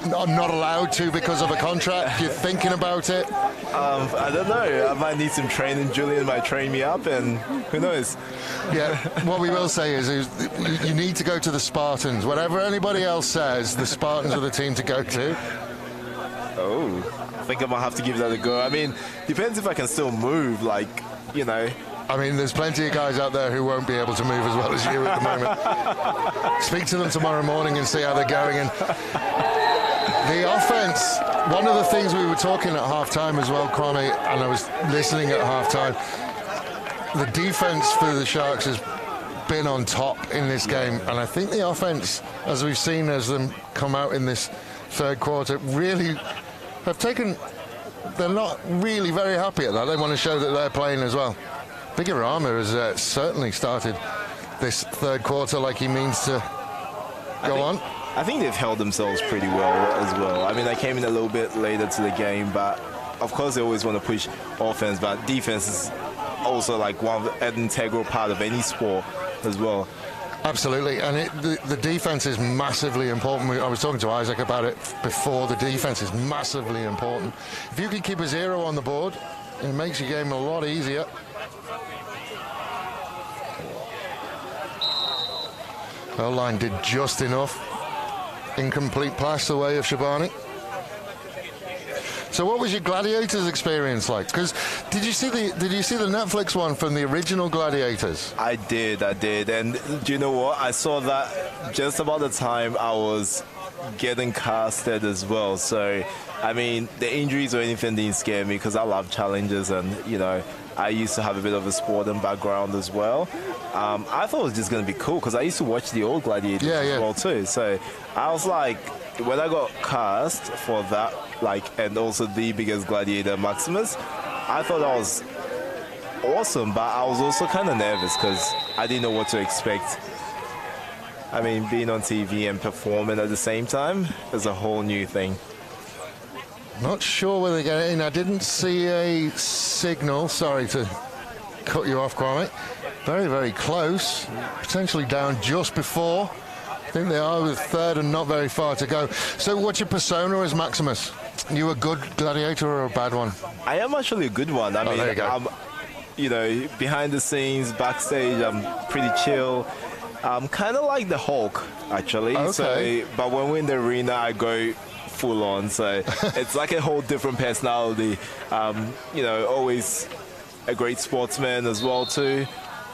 not allowed to because of a contract? You're thinking about it? I don't know. I might need some training. Julian might train me up, and who knows? Yeah, what we will say is you need to go to the Spartans. Whatever anybody else says, the Spartans are the team to go to. Oh, I think I might have to give that a go. I mean, depends if I can still move, like, you know. I mean, there's plenty of guys out there who won't be able to move as well as you at the moment. Speak to them tomorrow morning and see how they're going. And the offense, one of the things we were talking at halftime as well, Kwame, and I was listening at halftime, the defense for the Sharks has been on top in this game. And I think the offense, as we've seen as them come out in this third quarter, really have taken, they're not really very happy at that. They want to show that they're playing as well. Biggie Rama has certainly started this third quarter like he means to go on. I think they've held themselves pretty well as well. I mean, I came in a little bit later to the game, but of course they always want to push offense, but defense is also like an integral part of any sport as well. Absolutely, and the defense is massively important. I was talking to Isaac about it before. The defense is massively important. If you can keep a 0 on the board, it makes your game a lot easier. O-line did just enough. Incomplete pass the way of Shabani. So what was your Gladiators experience like? Because did you see the Netflix one from the original Gladiators? I did. And do you know what? I saw that just about the time I was getting casted as well. So, I mean, the injuries or anything didn't scare me because I love challenges, and, you know, I used to have a bit of a sporting background as well. I thought it was just going to be cool because I used to watch the old Gladiators as well too. So I was like, when I got cast for that, like, and also the biggest gladiator, Maximus, I thought that was awesome, but I was also kind of nervous because I didn't know what to expect. I mean, being on TV and performing at the same time is a whole new thing. Not sure whether they get it in. I didn't see a signal. Sorry to cut you off, Kwame. Very, very close. Potentially down just before. I think they are with third and not very far to go. So what's your persona as Maximus? You a good gladiator or a bad one? I am actually a good one. I mean, there you go. I'm, you know, behind the scenes, backstage, I'm pretty chill. I'm kind of like the Hulk, actually. Okay. So, but when we're in the arena, I go full on. So it's like a whole different personality. You know, always a great sportsman as well too.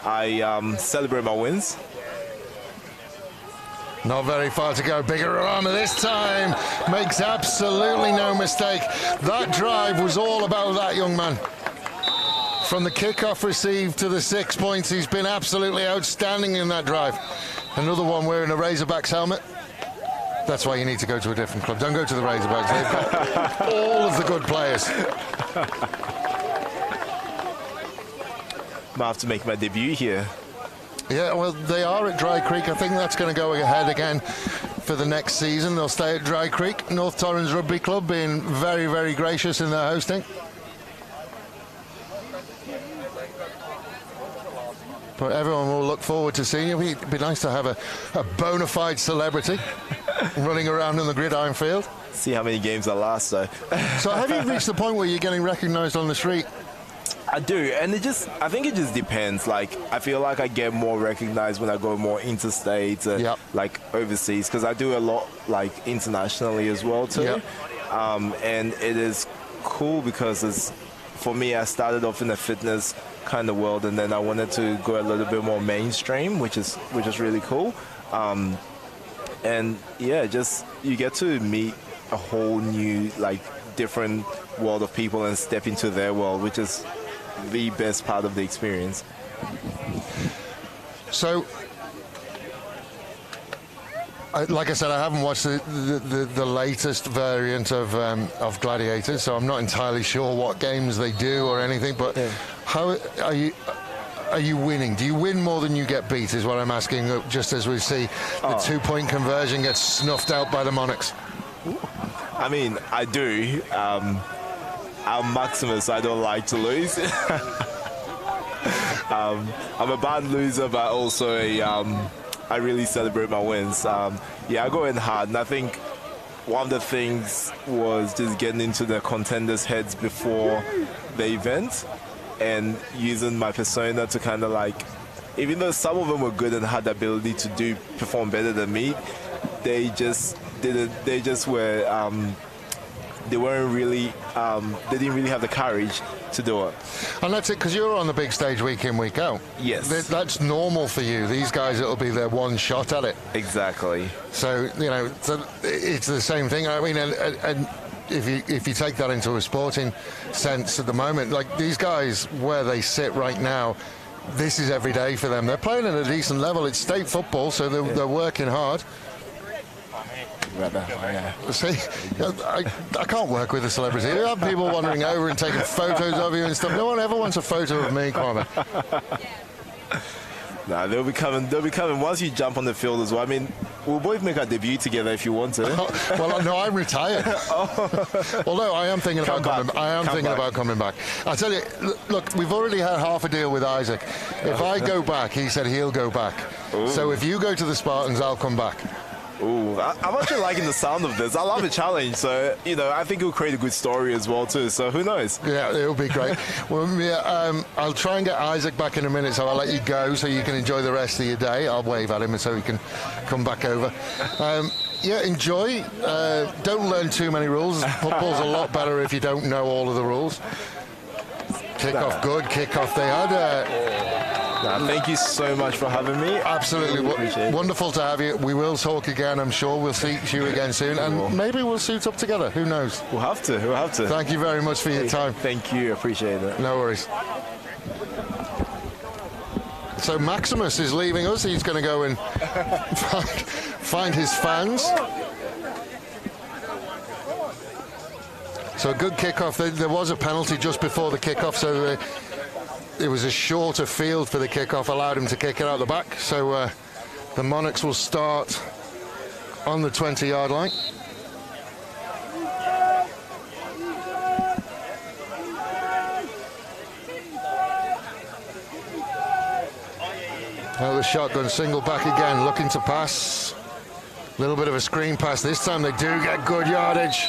I celebrate my wins. Not very far to go. Bigger armor this time. Makes absolutely no mistake. That drive was all about that young man. From the kickoff received to the 6 points, he's been absolutely outstanding in that drive. Another one wearing a Razorbacks helmet. That's why you need to go to a different club. Don't go to the Razorbacks. They've got all of the good players. Might have to make my debut here. Yeah, well, they are at Dry Creek. I think that's going to go ahead again for the next season. They'll stay at Dry Creek. North Torrens Rugby Club being very, very gracious in their hosting. But everyone will look forward to seeing you. It'd be nice to have a bona fide celebrity running around in the Gridiron field. See how many games I last, though. So have you reached the point where you're getting recognised on the street? I do, and I think it just depends. Like, I feel like I get more recognized when I go more interstate, Yep. like overseas, because I do a lot like internationally as well too. Yep. And it is cool because for me, I started off in the fitness kind of world, and then I wanted to go a little bit more mainstream, which is really cool. And yeah, just you get to meet a whole new, like, different world of people and step into their world, which is the best part of the experience. So, like I said, I haven't watched the latest variant of Gladiators, so I'm not entirely sure what games they do or anything. But yeah. How are you winning? Do you win more than you get beat? Is what I'm asking. Just as we see the 2-point conversion gets snuffed out by the Monarchs. I mean, I do. I'm Maximus. I don't like to lose. I'm a bad loser, but also I really celebrate my wins. Yeah, I go in hard, and I think one of the things was just getting into the contenders' heads before the event and using my persona to kind of, like, even though some of them were good and had the ability to perform better than me, they just didn't. They just were. They weren't really. They didn't really have the courage to do it. And that's it, because you're on the big stage week in, week out. Yes. That's normal for you. These guys, it'll be their one shot at it. Exactly. So, you know, it's the same thing. I mean, and if you take that into a sporting sense at the moment, like these guys, where they sit right now, this is every day for them. They're playing at a decent level. It's state football, so they're working hard. See, I can't work with a celebrity. You have people wandering over and taking photos of you and stuff. No one ever wants a photo of me, Kwame. Nah, they'll be coming once you jump on the field as well. I mean, we'll both make our debut together if you want to. Well, no, I'm retired. Although I am thinking about coming back. I tell you, look, we've already had half a deal with Isaac. If I go back, he said he'll go back. Ooh. So if you go to the Spartans, I'll come back. Ooh, I'm actually liking the sound of this. I love a challenge, so, you know, I think it'll create a good story as well too, so who knows? Yeah, it'll be great. Well, yeah, I'll try and get Isaac back in a minute, so I'll let you go so you can enjoy the rest of your day. I'll wave at him so he can come back over. Yeah, enjoy. Don't learn too many rules. Football's a lot better if you don't know all of the rules. Kick-off good, kick-off they had. Thank you so much for having me. Absolutely. Really wonderful to have you. We will talk again, I'm sure. We'll see you again soon. And maybe we'll suit up together. Who knows? We'll have to. Thank you very much for your time. Thank you. Appreciate it. No worries. So Maximus is leaving us. He's going to go and find his fans. So a good kickoff. There was a penalty just before the kickoff, so it was a shorter field for the kickoff, allowed him to kick it out the back. So the Monarchs will start on the 20-yard line. Now the shotgun single back again, looking to pass. A little bit of a screen pass. This time they do get good yardage.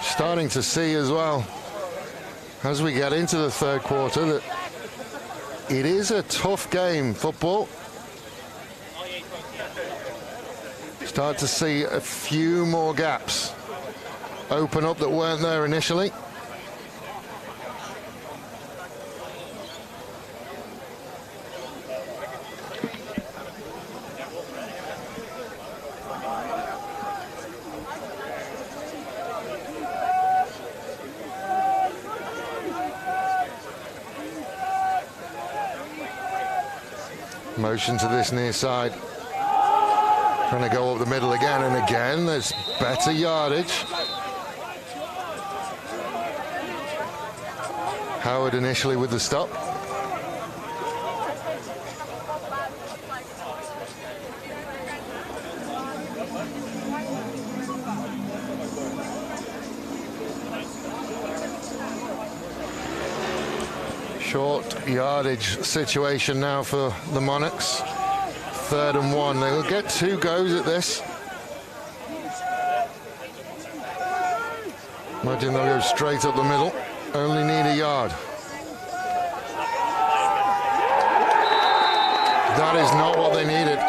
Starting to see as well, as we get into the third quarter, that it is a tough game, football. Start to see a few more gaps open up that weren't there initially. Motion to this near side. Trying to go up the middle again and again. There's better yardage. Howard initially with the stop. Short yardage situation now for the Monarchs. 3rd and 1. They will get 2 goes at this. Imagine they'll go straight up the middle. Only need a yard. That is not what they needed.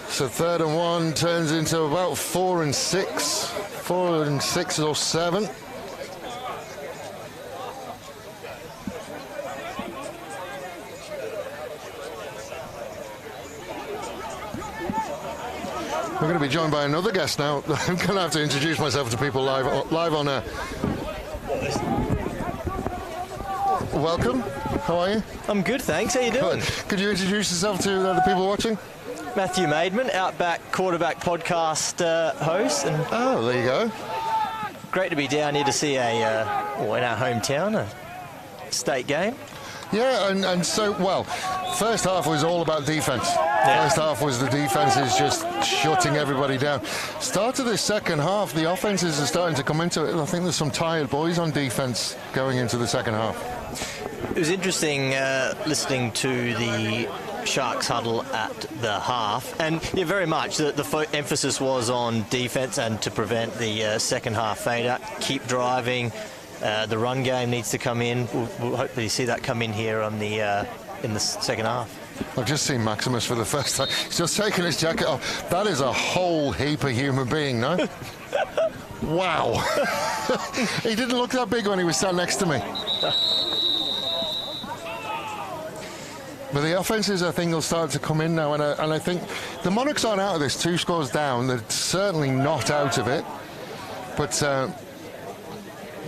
So 3rd and 1 turns into about 4 and 6. 4 and 6 or 7. We're going to be joined by another guest now. I'm going to have to introduce myself to people live on air. Welcome. How are you? I'm good, thanks. How you doing? Good. Could you introduce yourself to the people watching? Matthew Maidman, Outback Quarterback Podcast host. And oh, there you go. Great to be down here to see in our hometown, a state game. Yeah, and so, well, first half was all about defense. Yeah. First half was the defenses just shutting everybody down. Start of the second half, the offenses are starting to come into it. I think there's some tired boys on defense going into the second half. It was interesting listening to the Sharks huddle at the half, and yeah, very much the emphasis was on defense and to prevent the second half fade out. Keep driving. The run game needs to come in. We'll hopefully see that come in here on the in the second half. I've just seen Maximus for the first time. He's just taking his jacket off. That is a whole heap of human being, no? Wow. He didn't look that big when he was sat next to me. But the offenses, I think, will start to come in now, and I think the Monarchs aren't out of this. 2 scores down. They're certainly not out of it. But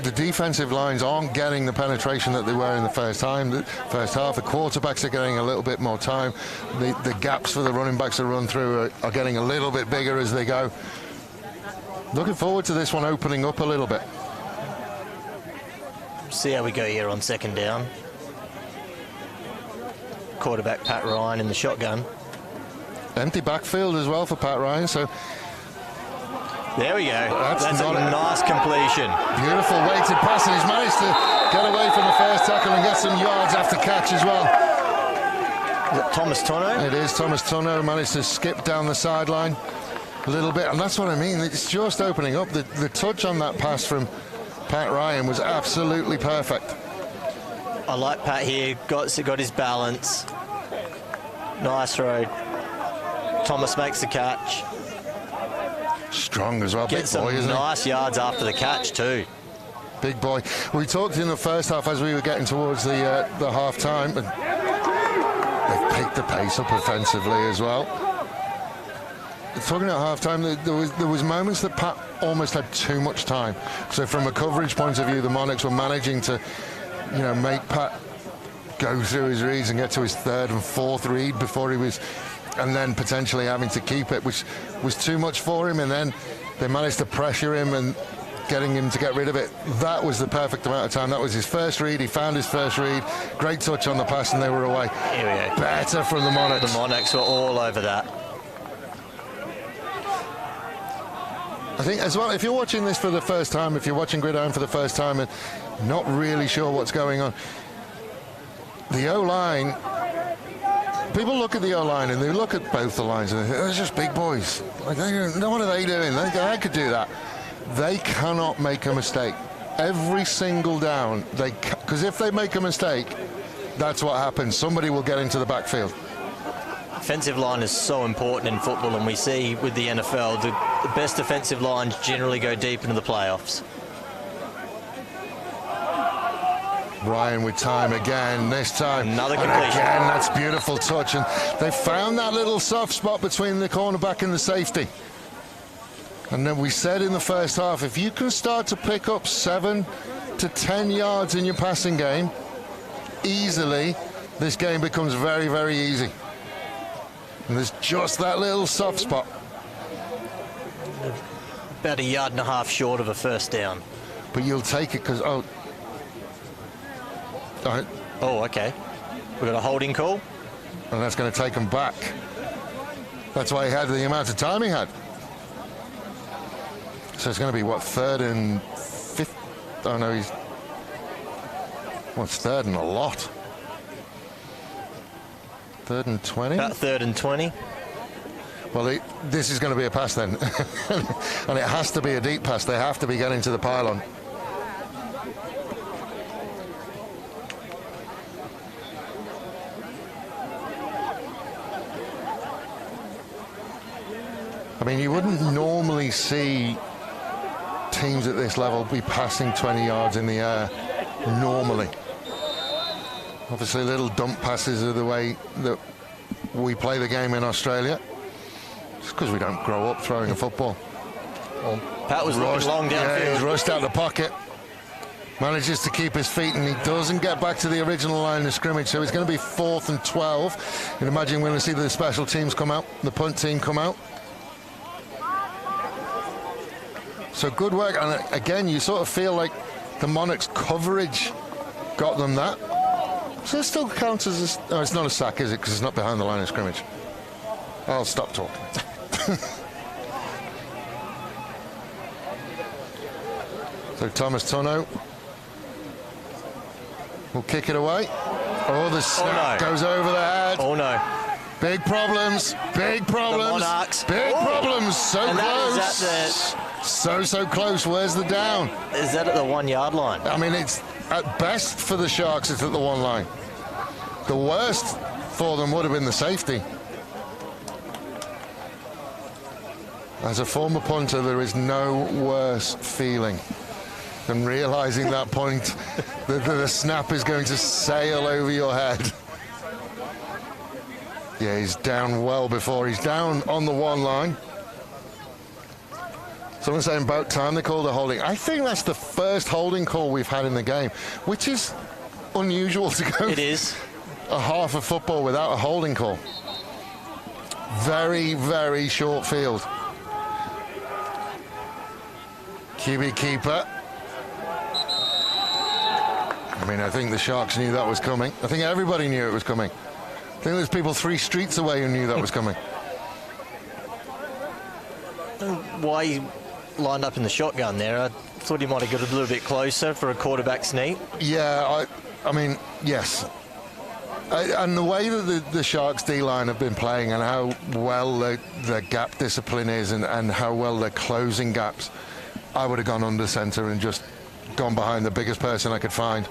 the defensive lines aren't getting the penetration that they were in the first half. The quarterbacks are getting a little bit more time. The gaps for the running backs to run through are getting a little bit bigger as they go. Looking forward to this one opening up a little bit. See how we go here on second down. Quarterback Pat Ryan in the shotgun. Empty backfield as well for Pat Ryan, so there we go. That's a nice completion. Beautiful weighted pass, and he's managed to get away from the first tackle and get some yards after catch as well. Is it Thomas Tono? It is Thomas Tono. Managed to skip down the sideline a little bit, and that's what I mean. It's just opening up. The touch on that pass from Pat Ryan was absolutely perfect. I like Pat here. Got his balance. Nice throw. Thomas makes the catch. Strong as well. Get some big boy, isn't nice yards after the catch too. Big boy. We talked in the first half as we were getting towards the half time, and they've picked the pace up offensively as well. Talking at half time, there was moments that Pat almost had too much time. So from a coverage point of view, the Monarchs were managing to, make Pat go through his reads and get to his 3rd and 4th read before he was and then potentially having to keep it, which was too much for him, and then they managed to pressure him and getting him to get rid of it. That was the perfect amount of time. That was his first read. He found his first read. Great touch on the pass, and they were away. Here we go. Better from the Monarchs. The Monarchs were all over that. I think as well, if you're watching this for the first time, if you're watching Gridiron for the first time and not really sure what's going on, the O-line, people look at the O-line and they look at both the lines and they think, they're just big boys. Like, what are they doing? They could do that. They cannot make a mistake. Every single down, because if they make a mistake, that's what happens. Somebody will get into the backfield. Offensive line is so important in football, and we see with the NFL, the best defensive lines generally go deep into the playoffs. Ryan with time again, this time. Another and completion. again, that's beautiful touch. And they found that little soft spot between the cornerback and the safety. And then we said in the first half, if you can start to pick up 7 to 10 yards in your passing game, easily, this game becomes very, very easy. And there's just that little soft spot. About a yard and a half short of a first down. But you'll take it because, oh, okay. We've got a holding call. And that's going to take him back. That's why he had the amount of time he had. So it's going to be, what, 3rd and 5th? Oh, no, it's 3rd and a lot. 3rd and 20? About 3rd and 20. Well, this is going to be a pass then. And it has to be a deep pass. They have to be getting to the pylon. I mean, you wouldn't normally see teams at this level be passing 20 yards in the air normally. Obviously, little dump passes are the way that we play the game in Australia. It's because we don't grow up throwing a football. Well, Pat was looking long downfield. Yeah, he's rushed out the pocket. Manages to keep his feet, and he doesn't get back to the original line of scrimmage. So it's going to be 4th and 12. You can imagine we're going to see the special teams come out, the punt team come out. So good work, and again, you sort of feel like the Monarchs' coverage got them that. So it still counts as a... Oh, it's not a sack, is it? Because it's not behind the line of scrimmage. I'll stop talking. So Thomas Tunno will kick it away. Oh, the snap goes over the head. Oh, no. Big problems, big problems. The Monarchs. Big problems, so And close. that is So close. Where's the down? Is that at the 1 yard line? I mean, it's at best for the Sharks, it's at the 1 line. The worst for them would have been the safety. As a former punter, there is no worse feeling than realizing that point that the snap is going to sail over your head. Yeah, he's down well before. He's down on the 1 line. Someone saying about time they called a holding. I think that's the first holding call we've had in the game, which is unusual to go. It is. A half of football without a holding call. Very, very short field. QB keeper. I mean, I think the Sharks knew that was coming. I think everybody knew it was coming. I think there's people 3 streets away who knew that was coming. Why he lined up in the shotgun there? I thought he might have got a little bit closer for a quarterback sneak. Yeah, I mean, yes. And the way that the Sharks D-line have been playing and how well their gap discipline is and how well they're closing gaps, I would have gone under center and just gone behind the biggest person I could find.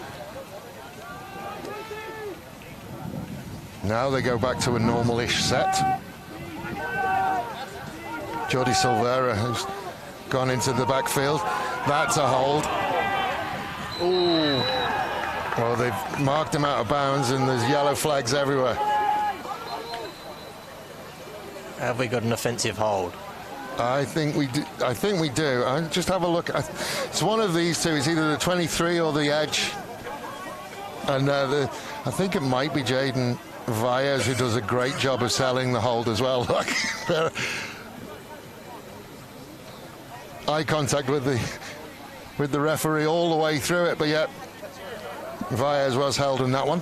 Now they go back to a normal-ish set. Jordi Silvera, who's gone into the backfield. That's a hold. Ooh. Well, they've marked him out of bounds, and there's yellow flags everywhere. Have we got an offensive hold? I think we do. I just have a look. It's one of these two. It's either the 23 or the edge. And I think it might be Jaden Valles, who does a great job of selling the hold as well. Like, eye contact with the referee all the way through it, but yet Valles was held in that one.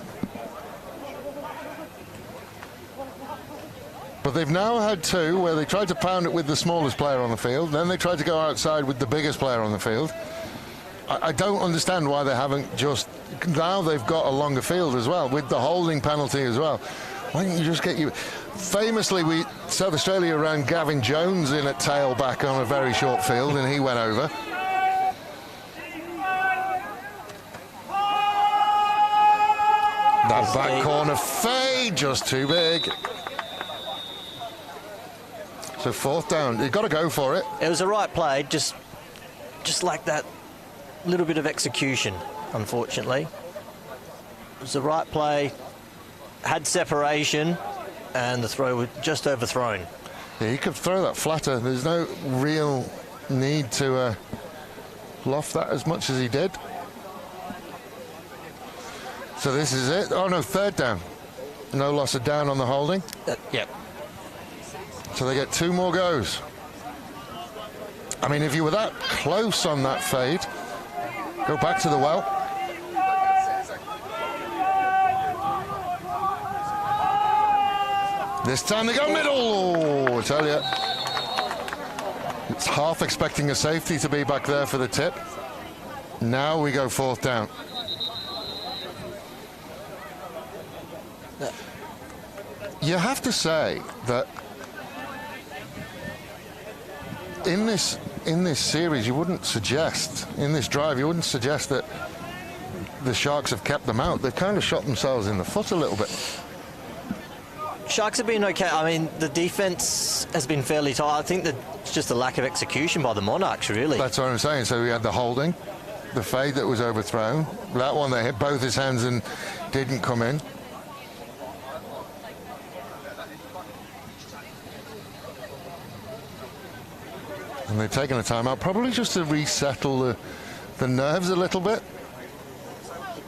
But they've now had two where they tried to pound it with the smallest player on the field, then they tried to go outside with the biggest player on the field. I don't understand why they haven't just... Now they've got a longer field as well, with the holding penalty as well. Why don't you just get you... Famously, South Australia ran Gavin Jones in at tailback on a very short field, and he went over. That back corner fade, just too big. So 4th down, you've got to go for it. It was the right play, just like that little bit of execution, unfortunately. It was the right play, had separation, and the throw was just overthrown. Yeah, he could throw that flatter. There's no real need to loft that as much as he did. So this is it. Oh no, 3rd down. No loss of down on the holding. Yep. So they get 2 more goes. I mean, if you were that close on that fade, go back to the well. This time they go middle. Oh, I tell you. It's half expecting a safety to be back there for the tip. Now we go 4th down. You have to say that in this series, you wouldn't suggest, in this drive, you wouldn't suggest that the Sharks have kept them out. They've kind of shot themselves in the foot a little bit. Sharks have been okay. I mean, the defence has been fairly tight. I think that it's just a lack of execution by the Monarchs, really. That's what I'm saying. So we had the holding, the fade that was overthrown, that one that hit both his hands and didn't come in. And they've taken a timeout, probably just to resettle the nerves a little bit.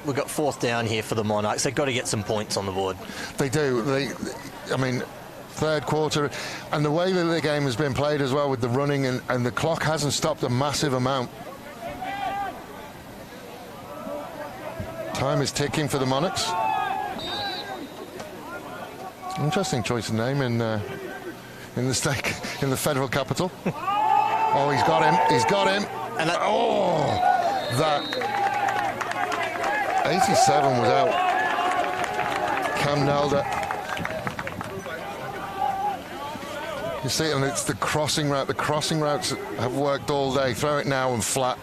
We've got 4th down here for the Monarchs. They've got to get some points on the board. They do. I mean, 3rd quarter, and the way that the game has been played as well with the running, and the clock hasn't stopped a massive amount. Time is ticking for the Monarchs. Interesting choice of name in the stake in the federal capital. Oh, he's got him. He's got him. And that 87 was out. Cam Nelder. You see, and it's the crossing route. The crossing routes have worked all day. Throw it now and flat.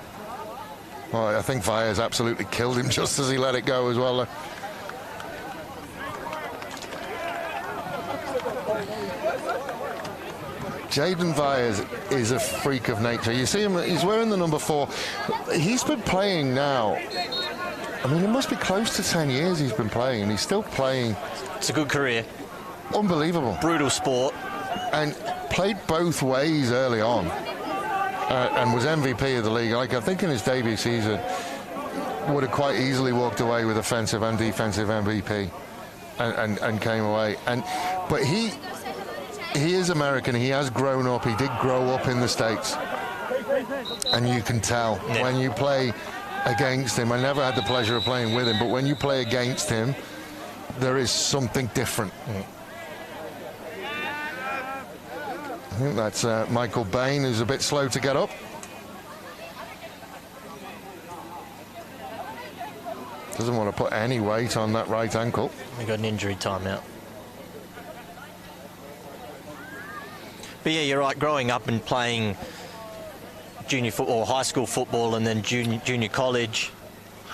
Oh, I think Valles absolutely killed him just as he let it go as well. Jaden Valles is a freak of nature. You see him, he's wearing the number 4. He's been playing now. I mean, it must be close to 10 years he's been playing, and he's still playing. It's a good career. Unbelievable. Brutal sport. And played both ways early on, and was MVP of the league. Like, I think in his debut season, would have quite easily walked away with offensive and defensive MVP, and came away. But he is American. He has grown up. He did grow up in the States, and you can tell when you play against him. I never had the pleasure of playing with him, but when you play against him, there is something different. I think that's Michael Bain, who's a bit slow to get up. Doesn't want to put any weight on that right ankle. We got an injury timeout. But yeah, you're right. Growing up and playing junior football, or high school football, and then junior college,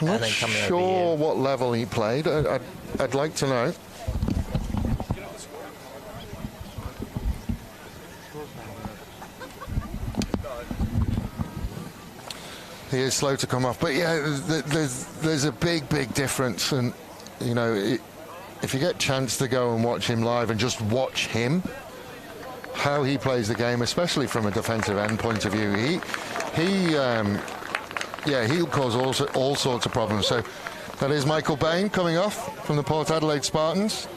I'm and not then coming sure over here. what level he played. I'd like to know. He is slow to come off, but yeah, there's a big difference, and you know, if you get a chance to go and watch him live and just watch him, how he plays the game, especially from a defensive end point of view, he'll cause all sorts of problems. So that is Michael Bain coming off from the Port Adelaide Spartans.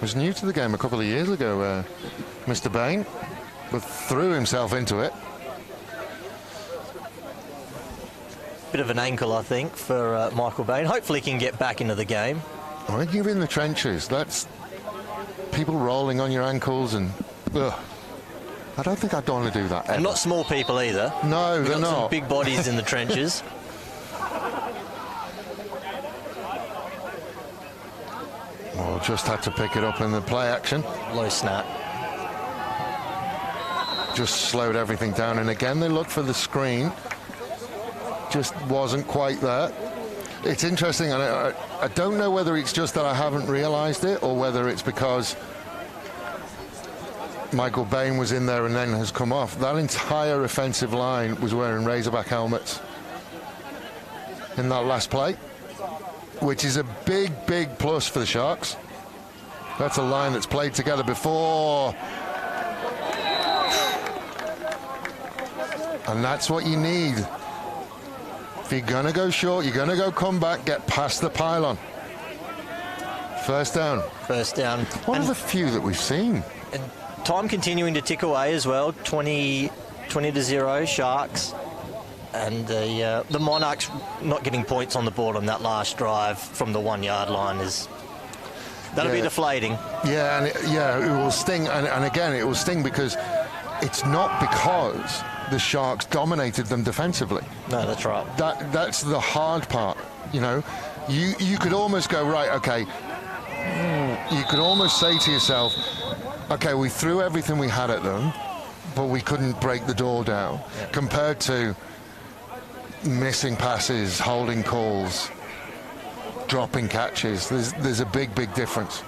Was new to the game a couple of years ago, Mr. Bain, but threw himself into it. Bit of an ankle, I think, for Michael Bain. Hopefully he can get back into the game. When you're in the trenches, that's people rolling on your ankles and... Ugh. I don't think I'd want to do that. And not small people either. No, We've they're got some not. big bodies in the trenches. Oh, just had to pick it up in the play action. Low snap. Just slowed everything down. And again, they looked for the screen. Just wasn't quite there. It's interesting, and I don't know whether it's just that I haven't realised it or whether it's because Michael Bain was in there and then has come off. That entire offensive line was wearing Razorback helmets in that last play, which is a big, big plus for the Sharks. That's a line that's played together before. And that's what you need. If you're going to go short, you're going to go comeback, get past the pylon. First down. First down. One of the few that we've seen. And time continuing to tick away as well. 20-0 Sharks. And the Monarchs not getting points on the board on that last drive from the 1 yard line is... That'll be deflating. Yeah, and it will sting. And again, it will sting because it's not because the Sharks dominated them defensively. No, that's right. That's the hard part. You know, you could almost go, right, okay. You could almost say to yourself, okay, we threw everything we had at them, but we couldn't break the door down. Yeah. Compared to missing passes, holding calls, dropping catches. There's a big, big difference.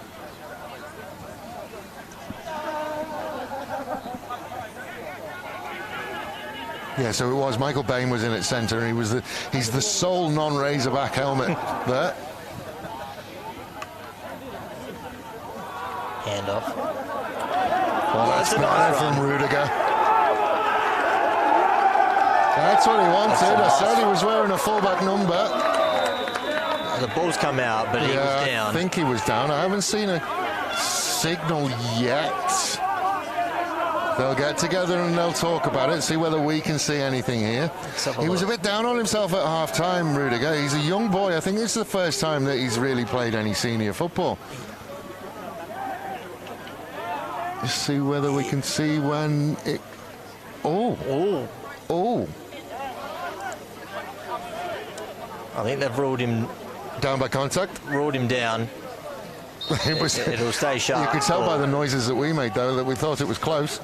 Yeah, so it was Michael Bain was in at centre, and he's the sole non-Razorback helmet there. Handoff. Well, that's nice from Rudiger. That's what he wanted. I said he was wearing a fullback number. And the ball's come out, but he was down. I think he was down. I haven't seen a signal yet. They'll get together and they'll talk about it, see whether we can see anything here. He was a bit down on himself at half-time, Rudiger. He's a young boy. I think this is the first time that he's really played any senior football. Let's see whether we can see when it... Oh. I think they've ruled him... Down by contact? Ruled him down. It'll stay sharp. You could tell by the noises that we made, though, that we thought it was close.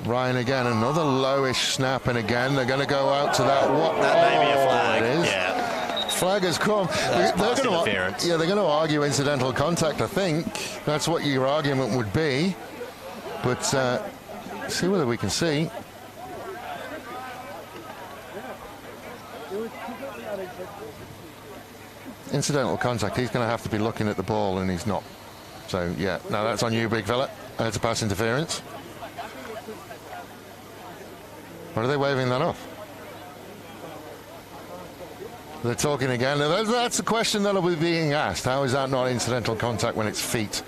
Ryan again, another lowish snap, and again they're going to go out to that. That may be a flag. It is. Yeah. Flag has come. That's pass interference. They're going to argue incidental contact. I think that's what your argument would be. But see whether we can see. Incidental contact. He's going to have to be looking at the ball, and he's not. So yeah, no, that's on you, big fella. It's a pass interference. What are they waving that off? They're talking again. That's a question that'll be being asked. How is that not incidental contact when it's feet?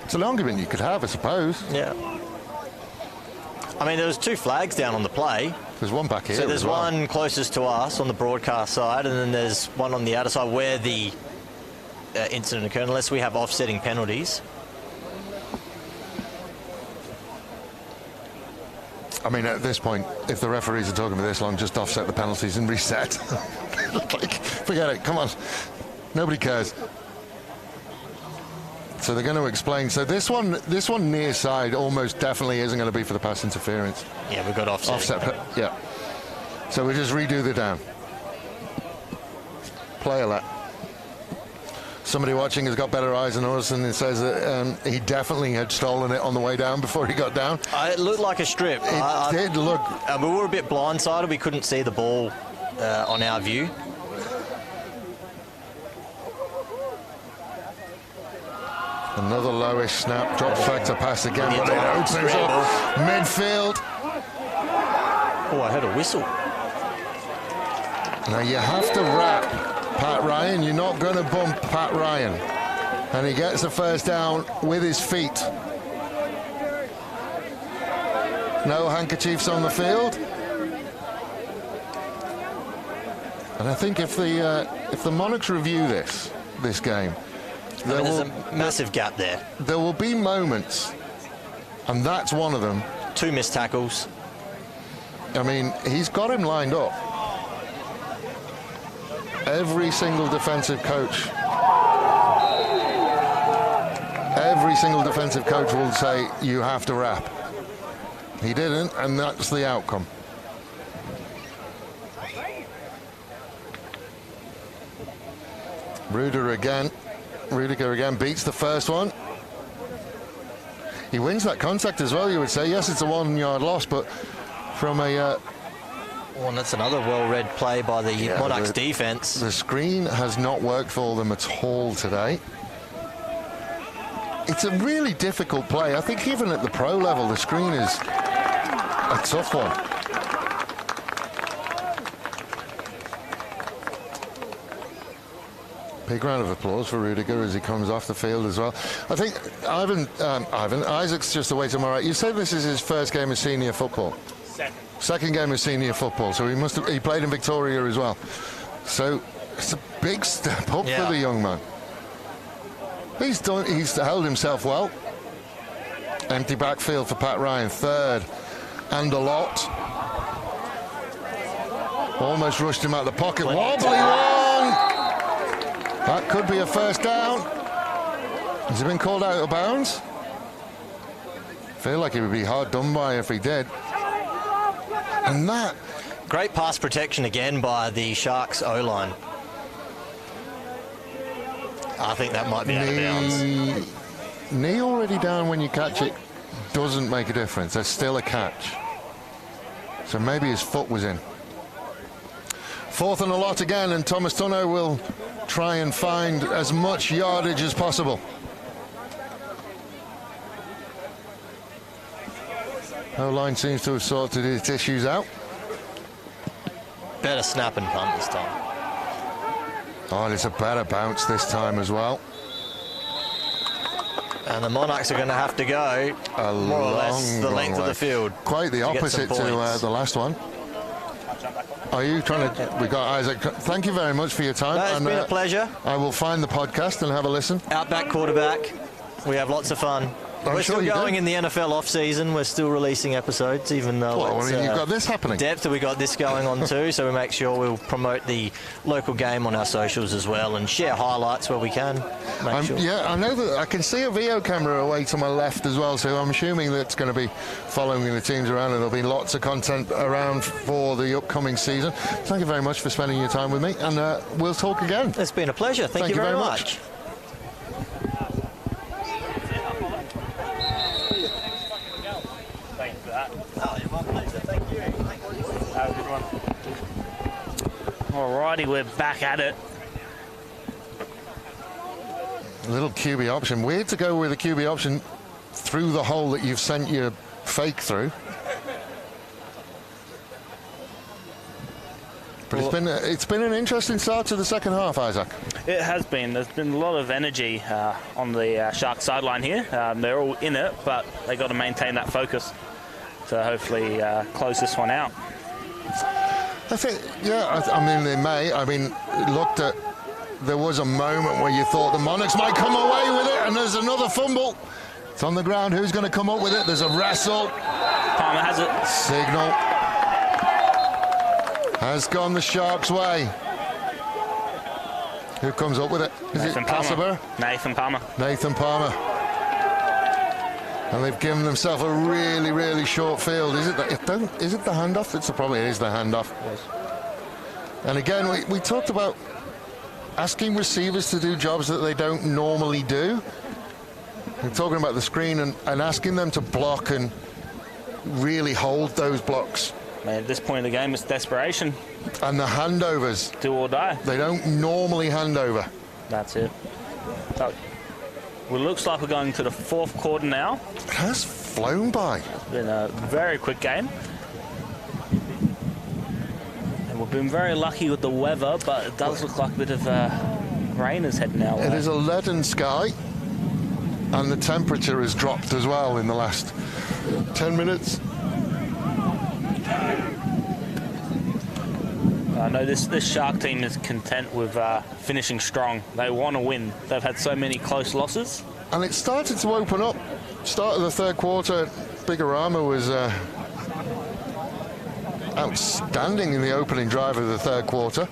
It's an argument you could have, I suppose. Yeah. I mean, there was 2 flags down on the play. There's one back here. So there's as well. one closest to us on the broadcast side, and then there's one on the outer side where the incident occurred, unless we have offsetting penalties. I mean, at this point, if the referees are talking for this long, just offset the penalties and reset. Like, forget it. Come on. Nobody cares. So they're going to explain. So this one near side almost definitely isn't going to be for the pass interference. Yeah, we've got offset. Offset, yeah. So we just redo the down. Play alert. Somebody watching has got better eyes than us, and it says that he definitely had stolen it on the way down before he got down. It looked like a strip. It did look. We were a bit blindsided. We couldn't see the ball on our view. Another lowish snap, drops back to pass again, but it opens up midfield. Oh, I heard a whistle. Now you have to wrap Pat Ryan. You're not going to bump Pat Ryan. And he gets the first down with his feet. No handkerchiefs on the field. And I think if the Monarchs review this game, there's a massive gap there. There will be moments, and that's one of them. 2 missed tackles. I mean, he's got him lined up. Every single defensive coach will say, you have to wrap. He didn't, and that's the outcome. Rudiger again beats the first one. He wins that contact as well, you would say. Yes, it's a 1 yard loss, but from a... Well, that's another well-read play by the Monarchs defense. The screen has not worked for them at all today. It's a really difficult play. I think even at the pro level, the screen is a tough one. Big round of applause for Rudiger as he comes off the field as well. I think Isaac's just away tomorrow. You said this is his first game of senior football. Second game of senior football. So he played in Victoria as well. So it's a big step up for the young man. He's held himself well. Empty backfield for Pat Ryan, 3rd and a lot. Almost rushed him out of the pocket. Wobbly one. That could be a first down. Has he been called out of bounds? Feel like he would be hard done by if he did. And that... Great pass protection again by the Sharks O-line. I think that might be out of bounds. Knee already down when you catch it doesn't make a difference. There's still a catch. So maybe his foot was in. 4th and a lot again, and Thomas Tunno will try and find as much yardage as possible. O-line seems to have sorted its issues out. Better snap and punt this time. Oh, it's a better bounce this time as well. And the Monarchs are going to have to go more or less the length of the field. Quite the opposite to the last one. Are you trying to... We got Isaac. Thank you very much for your time. It's been a pleasure. I will find the podcast and have a listen. Outback Quarterback. We have lots of fun. We're still going in the NFL off-season. We're still releasing episodes, even though you've got this happening. Depth, we got this going on too, so we make sure we'll promote the local game on our socials as well and share highlights where we can. Yeah, I know that I can see a video camera away to my left as well, so I'm assuming that it's going to be following the teams around, and there'll be lots of content around for the upcoming season. Thank you very much for spending your time with me, and we'll talk again. It's been a pleasure. Thank you very much. Alrighty, we're back at it. A little QB option. Weird to go with a QB option through the hole that you've sent your fake through. But it's been an interesting start to the second half, Isaac. It has been. There's been a lot of energy on the Sharks sideline here. They're all in it, but they got to maintain that focus to hopefully close this one out. I think, I mean, they may. I mean, there was a moment where you thought the Monarchs might come away with it, and there's another fumble. It's on the ground. Who's going to come up with it? There's a wrestle. Palmer has it. Signal has gone the Sharks' way. Who comes up with it? Is Nathan it Palmer. Passaber? Nathan Palmer. And they've given themselves a really, really short field. Is it the handoff? It's probably it is the handoff. Yes. And again, we talked about asking receivers to do jobs that they don't normally do. We're talking about the screen and asking them to block and really hold those blocks. Man, at this point in the game, it's desperation. And the handovers. Do or die. They don't normally hand over. That's it. So, well, it looks like we're going to the 4th quarter now. It has flown by. It's been a very quick game. And we've been very lucky with the weather, but it does look like a bit of rain is heading our way. It is a leaden sky, and the temperature has dropped as well in the last 10 minutes. I know this Shark team is content with finishing strong. They want to win. They've had so many close losses. And it started to open up. Start of the third quarter, Bigorama was outstanding in the opening drive of the third quarter.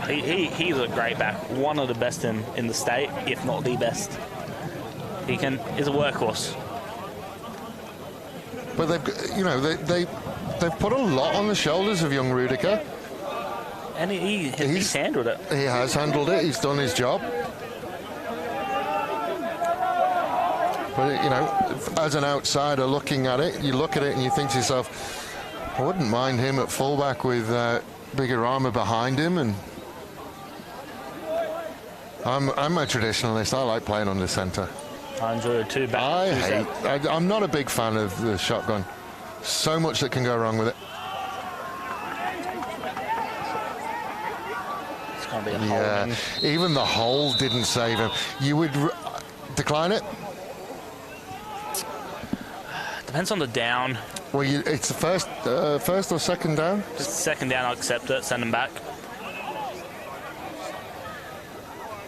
He's a great back. One of the best in the state, if not the best. He's a workhorse. But they've put a lot on the shoulders of young Rudiger. And he's handled it. He has handled it. He's done his job. But, as an outsider looking at it, you look at it and you think to yourself, I wouldn't mind him at fullback with Bigorama behind him. And I'm a traditionalist. I like playing on the centre. I enjoy it too. I'm not a big fan of the shotgun. So much that can go wrong with it. Yeah, even the hole didn't save him. You would decline it? Depends on the down. Well, it's the first or second down? If it's second down, I'll accept it, send him back.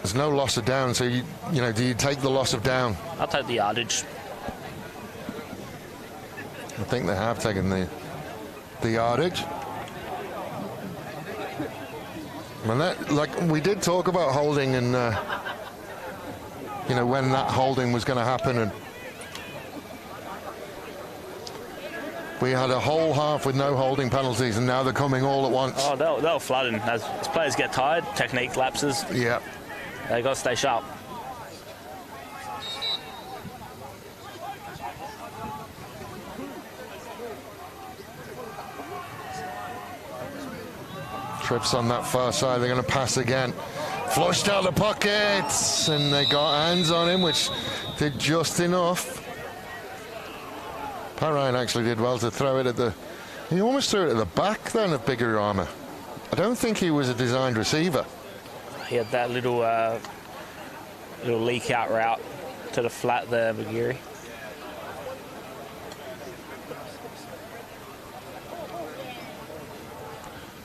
There's no loss of down, so do you take the loss of down? I'll take the yardage. I think they have taken the yardage. And that, like we did talk about holding and when that holding was going to happen, and we had a whole half with no holding penalties, and now they're coming all at once. Oh, they'll flood in as players get tired, technique lapses. Yeah, they got to stay sharp. Trips on that far side. They're going to pass again. Flushed out the pockets, and they got hands on him, which did just enough. Pat Ryan actually did well to throw it at the... He almost threw it at the back then of Bigorama. I don't think he was a designed receiver. He had that little leak out route to the flat there, Bagiri.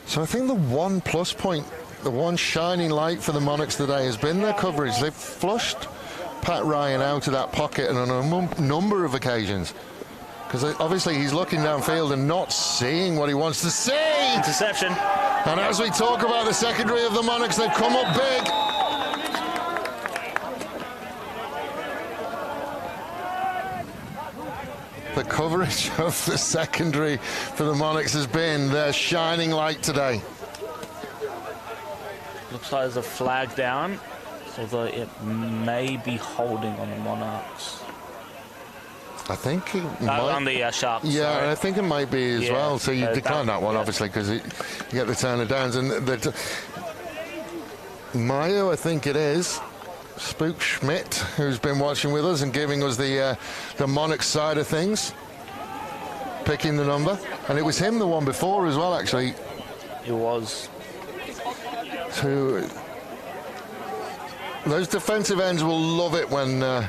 So I think the one plus point, the one shining light for the Monarchs today has been their coverage. They've flushed Pat Ryan out of that pocket on a number of occasions. Because obviously he's looking downfield and not seeing what he wants to see. Interception. And as we talk about the secondary of the Monarchs, they've come up big. The coverage of the secondary for the Monarchs has been their shining light today. Looks like there's a flag down, although it may be holding on the Monarchs. I think it might. On the Sharks. Yeah, sorry. I think it might be as well. So you decline that one, yeah. obviously, because you get the turn of downs. And Mayo, I think it is. Spook Schmidt, who's been watching with us and giving us the Monarchs side of things, picking the number. And it was him the one before as well, actually. It was. Those defensive ends will love it when the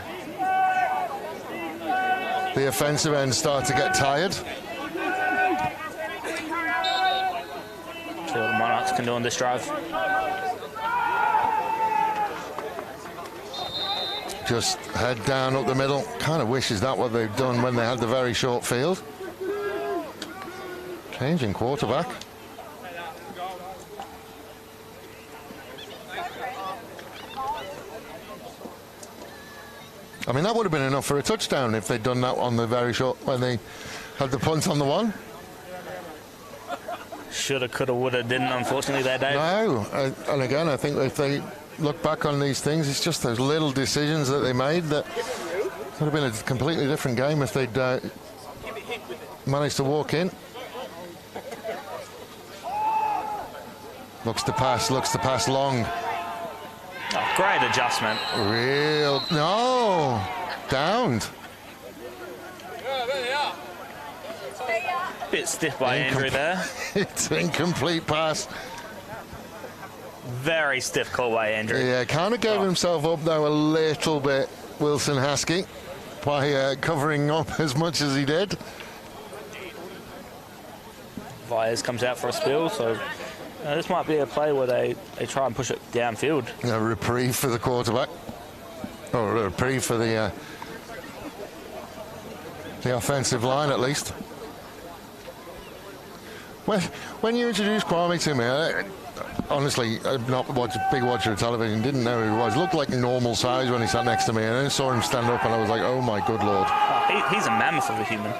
offensive ends start to get tired. See what the Monarchs can do on this drive. Just head down up the middle. Kind of wishes that what they've done when they had the very short field. Changing quarterback. I mean, that would have been enough for a touchdown if they'd done that on the very short, when they had the punt on the one. Shoulda, coulda, woulda, didn't, unfortunately, that day. No, and again, I think if they look back on these things, it's just those little decisions that they made that would have been a completely different game if they'd managed to walk in. Looks to pass long. Oh, great adjustment. No, downed. Bit stiff by Andrew there. It's incomplete pass. Very stiff call by Andrew. Yeah, kind of gave himself up, though, a little bit, Wilson Haskey, by covering up as much as he did. Vyers comes out for a spill, so this might be a play where they try and push it downfield. A reprieve for the quarterback. Or a reprieve for the offensive line, at least. When you introduced Kwame to me, honestly, I'm not a big watcher of television, didn't know who he was. Looked like normal size when he sat next to me, and then saw him stand up, and I was like, oh my good lord. He's a mammoth of a human.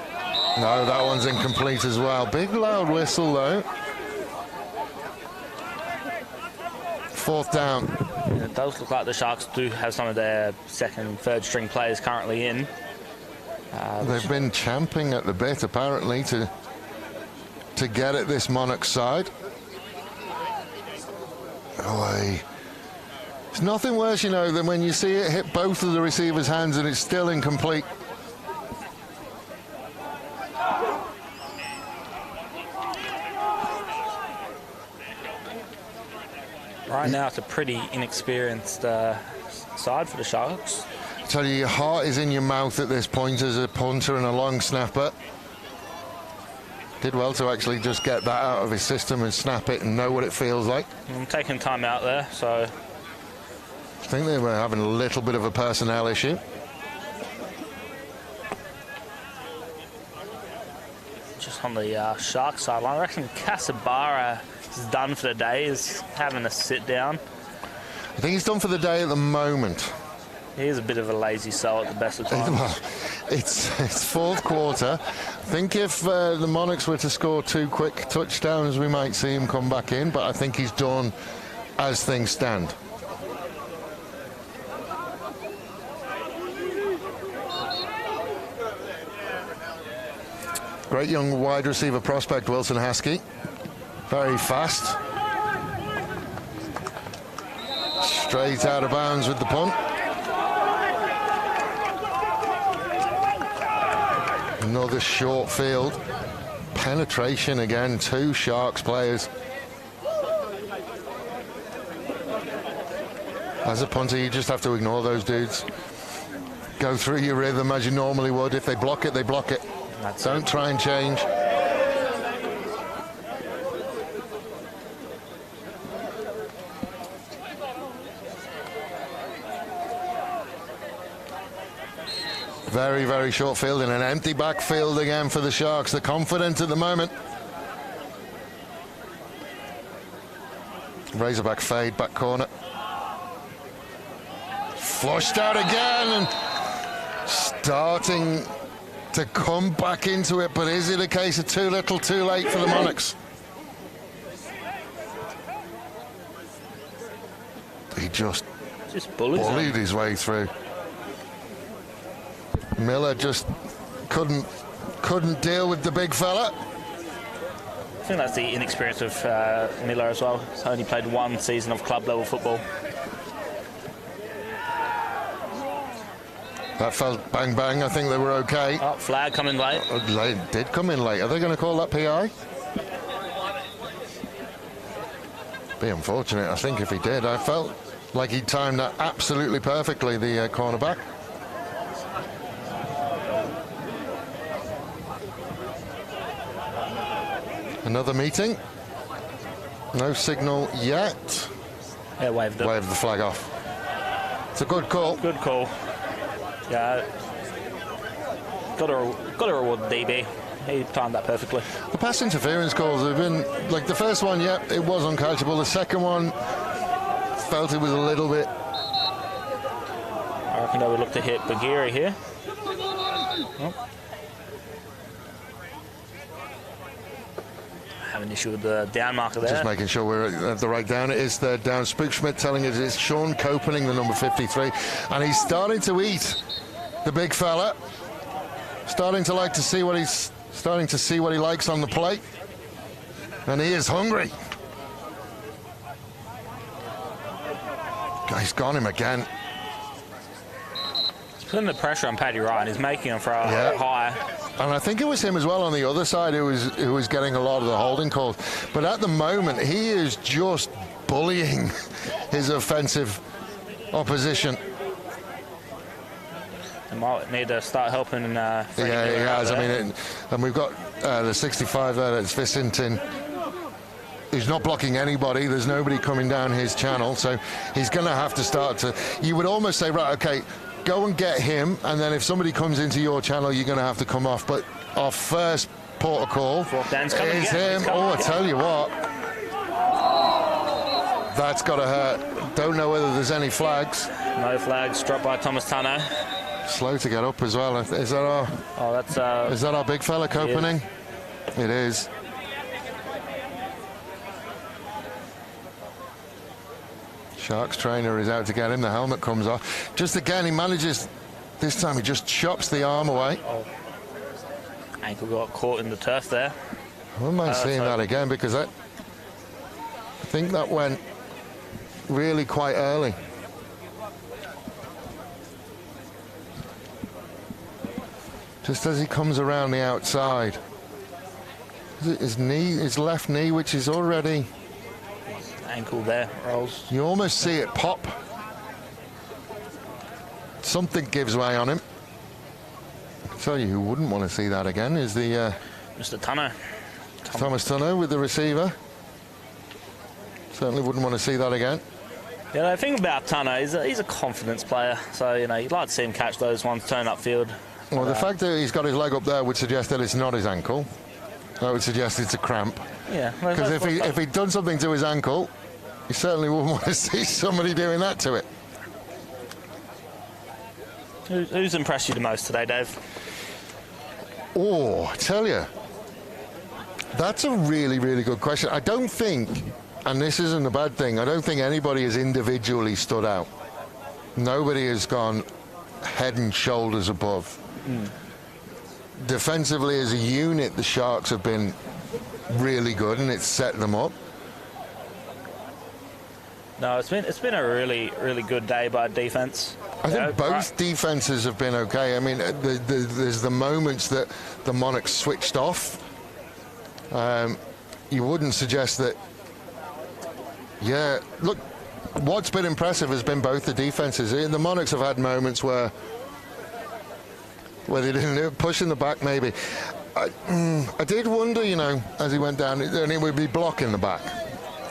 No, that one's incomplete as well. Big loud whistle, though. 4th down. And it does look like the Sharks do have some of their second, third string players currently in. They've been champing at the bit, apparently, to get at this Monarchs side. Oh, it's nothing worse, you know, than when you see it hit both of the receivers' hands and it's still incomplete. Right now, it's a pretty inexperienced side for the Sharks. I tell you, your heart is in your mouth at this point as a punter and a long snapper. Did well to actually just get that out of his system and snap it and know what it feels like. I'm taking time out there, so... I think they were having a little bit of a personnel issue. Just on the Sharks sideline, I reckon Casabara is done for the day, is having a sit down. I think he's done for the day at the moment. He is a bit of a lazy soul at the best of times. Well, it's 4th quarter. I think if the Monarchs were to score 2 quick touchdowns, we might see him come back in, but I think he's done as things stand. Great young wide receiver prospect, Wilson Haskey. Very fast. Straight out of bounds with the punt. Another short field. Penetration again, 2 Sharks players. As a punter, you just have to ignore those dudes. Go through your rhythm as you normally would. If they block it, they block it. Don't try and change. Very, very short field and an empty backfield again for the Sharks. They're confident at the moment. Razorback fade, back corner. Flushed out again and starting to come back into it, but is it a case of too little, too late for the Monarchs? He just bullied his way through. Miller just couldn't deal with the big fella. I think that's the inexperience of Miller as well. He's only played 1 season of club level football. That felt bang bang. I think they were okay. Oh, flag coming late. They did come in late. Are they going to call that PI? Be unfortunate, I think, if he did. I felt like he timed that absolutely perfectly, the cornerback. Another meeting. No signal yet. Yeah, waved the flag off. It's a good call. Good call. Yeah. Got to reward the DB. He timed that perfectly. The pass interference calls have been, like the first one, yep, it was uncatchable. The second one, felt it was a little bit. I reckon they would look to hit Bagheera here. Oh. Have an issue with the down marker there. Just making sure we're at the right down. It is third down. Spook Schmidt telling us it's Sean Copening, the number 53, and he's starting to eat the big fella. Starting to see what he likes on the plate, and he is hungry. He's got him again. He's putting the pressure on Paddy Ryan. He's making him for a high. And I think it was him as well on the other side who was getting a lot of the holding calls. But at the moment, he is just bullying his offensive opposition. They might need to start helping. Yeah, he has. I mean, and we've got the 65 there. That's Vicentin. He's not blocking anybody. There's nobody coming down his channel, so he's going to have to start to. You would almost say, right, okay, go and get him, and then if somebody comes into your channel, you're going to have to come off. But our first port of call is him. Oh, I tell you what, that's got to hurt. Don't know whether there's any flags. No flags. Dropped by Thomas Tano. Slow to get up as well. Is that our? Oh, that's. Is that our big fella opening? It is. Sharks trainer is out to get him. The helmet comes off. Just again, he manages. This time he just chops the arm away. Oh. Ankle got caught in the turf there. I wouldn't mind seeing that again, because I think that went really quite early. Just as he comes around the outside. His knee, his left knee, which is already... Ankle there, rolls. You almost see it pop. Something gives way on him. I'll tell you who wouldn't want to see that again is the... Mr. Tano. Thomas Tano with the receiver. Certainly wouldn't want to see that again. Yeah, the thing about Tano is he's a confidence player. So, you know, you'd like to see him catch those ones, turn upfield. Well, the fact that he's got his leg up there would suggest that it's not his ankle. That would suggest it's a cramp. Yeah. Because if he'd done something to his ankle, you certainly wouldn't want to see somebody doing that to it. Who's impressed you the most today, Dave? Oh, I tell you, that's a really, really good question. I don't think, and this isn't a bad thing, I don't think anybody has individually stood out. Nobody has gone head and shoulders above. Defensively, as a unit, the Sharks have been really good, and it's set them up. No, it's been a really, really good day by defense. I think both defenses have been okay. I mean, there's the moments that the Monarchs switched off. You wouldn't suggest that. Yeah, look, what's been impressive has been both the defenses. The Monarchs have had moments where they didn't push in the back, maybe. I did wonder, you know, as he went down, and it would be blocking the back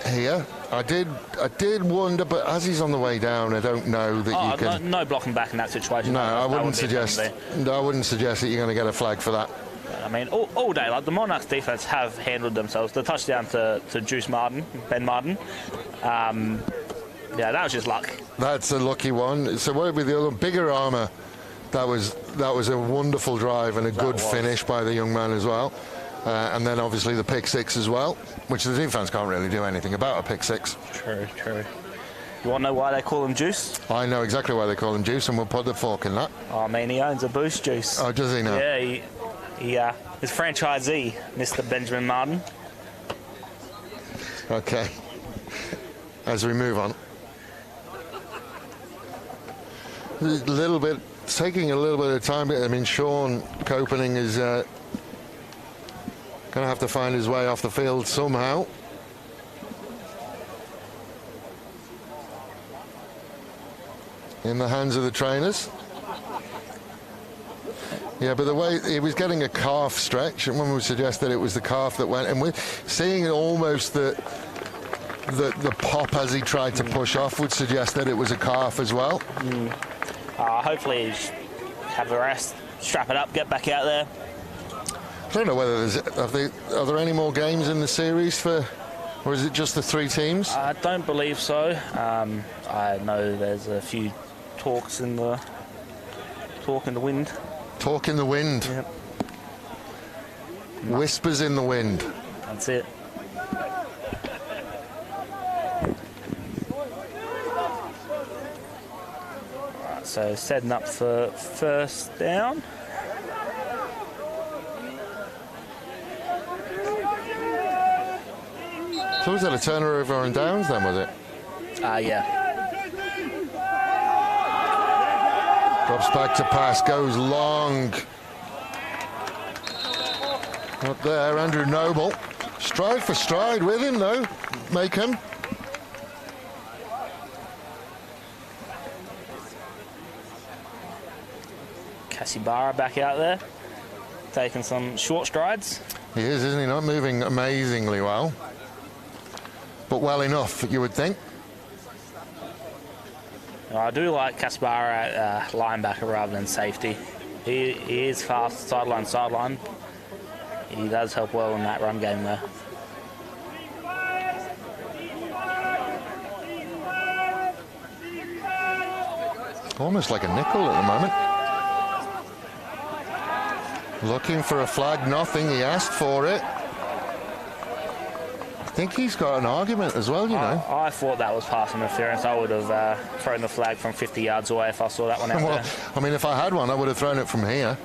here. I did wonder, but as he's on the way down, I don't know that you can. No blocking back in that situation. No, I wouldn't suggest. I wouldn't suggest that you're going to get a flag for that. I mean, all day, like the Monarchs defense have handled themselves. The touchdown to Ben Martin. Yeah, that was just luck. That's a lucky one. So what would be the other bigger armour? That was a wonderful drive and a good finish by the young man as well. And then obviously the pick six as well, which the defense can't really do anything about a pick six. True. You want to know why they call him Juice? I know exactly why they call him Juice, and we'll put the fork in that. Oh, I mean, he owns a Boost Juice. Oh, does he now? Yeah, his franchisee, Mr. Benjamin Martin. Okay. As we move on. It's taking a little bit of time. I mean, Sean Copening is going to have to find his way off the field somehow. In the hands of the trainers. Yeah, but the way he was getting a calf stretch, and one would suggest that it was the calf that went, and we're seeing almost the pop as he tried to push off would suggest that it was a calf as well. Hopefully have a rest, strap it up, get back out there. I don't know whether are there any more games in the series or is it just the three teams? I don't believe so. I know there's a few talk in the wind. Talk in the wind. Yep. Whispers in the wind. That's it. Alright, so setting up for first down. So was that a turnover on downs then, was it? Yeah. Drops back to pass, goes long. Up there, Andrew Noble. Stride for stride with him, though. Make him. Cassie Barra back out there, taking some short strides. He is, isn't he? Not moving amazingly well, but well enough, you would think. I do like Caspar at linebacker rather than safety. He is fast, sideline. He does help well in that run game there. Almost like a nickel at the moment. Looking for a flag, nothing. He asked for it. I think he's got an argument as well, you know. I thought that was pass interference. I would have thrown the flag from 50 yards away if I saw that one out Well, there. I mean, if I had one, I would have thrown it from here.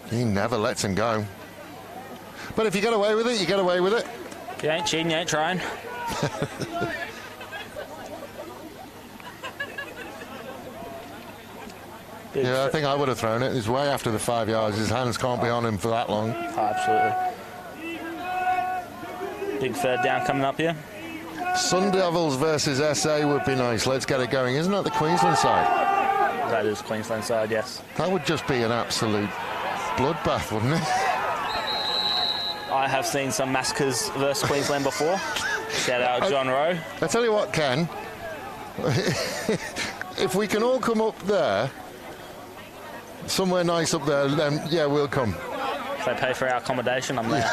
He never lets him go. But if you get away with it, you get away with it. You ain't cheating, you ain't trying. Yeah, I think I would have thrown it. He's way after the 5 yards. His hands can't be on him for that long. Oh, absolutely. Big third down coming up here. Sun Devils versus SA would be nice. Let's get it going. Isn't that the Queensland side? That is Queensland side, yes. That would just be an absolute bloodbath, wouldn't it? I have seen some massacres versus Queensland before. Shout out John Rowe. I tell you what, Ken. If we can all come up there, somewhere nice up there, then yeah, we'll come. If they pay for our accommodation, I'm there.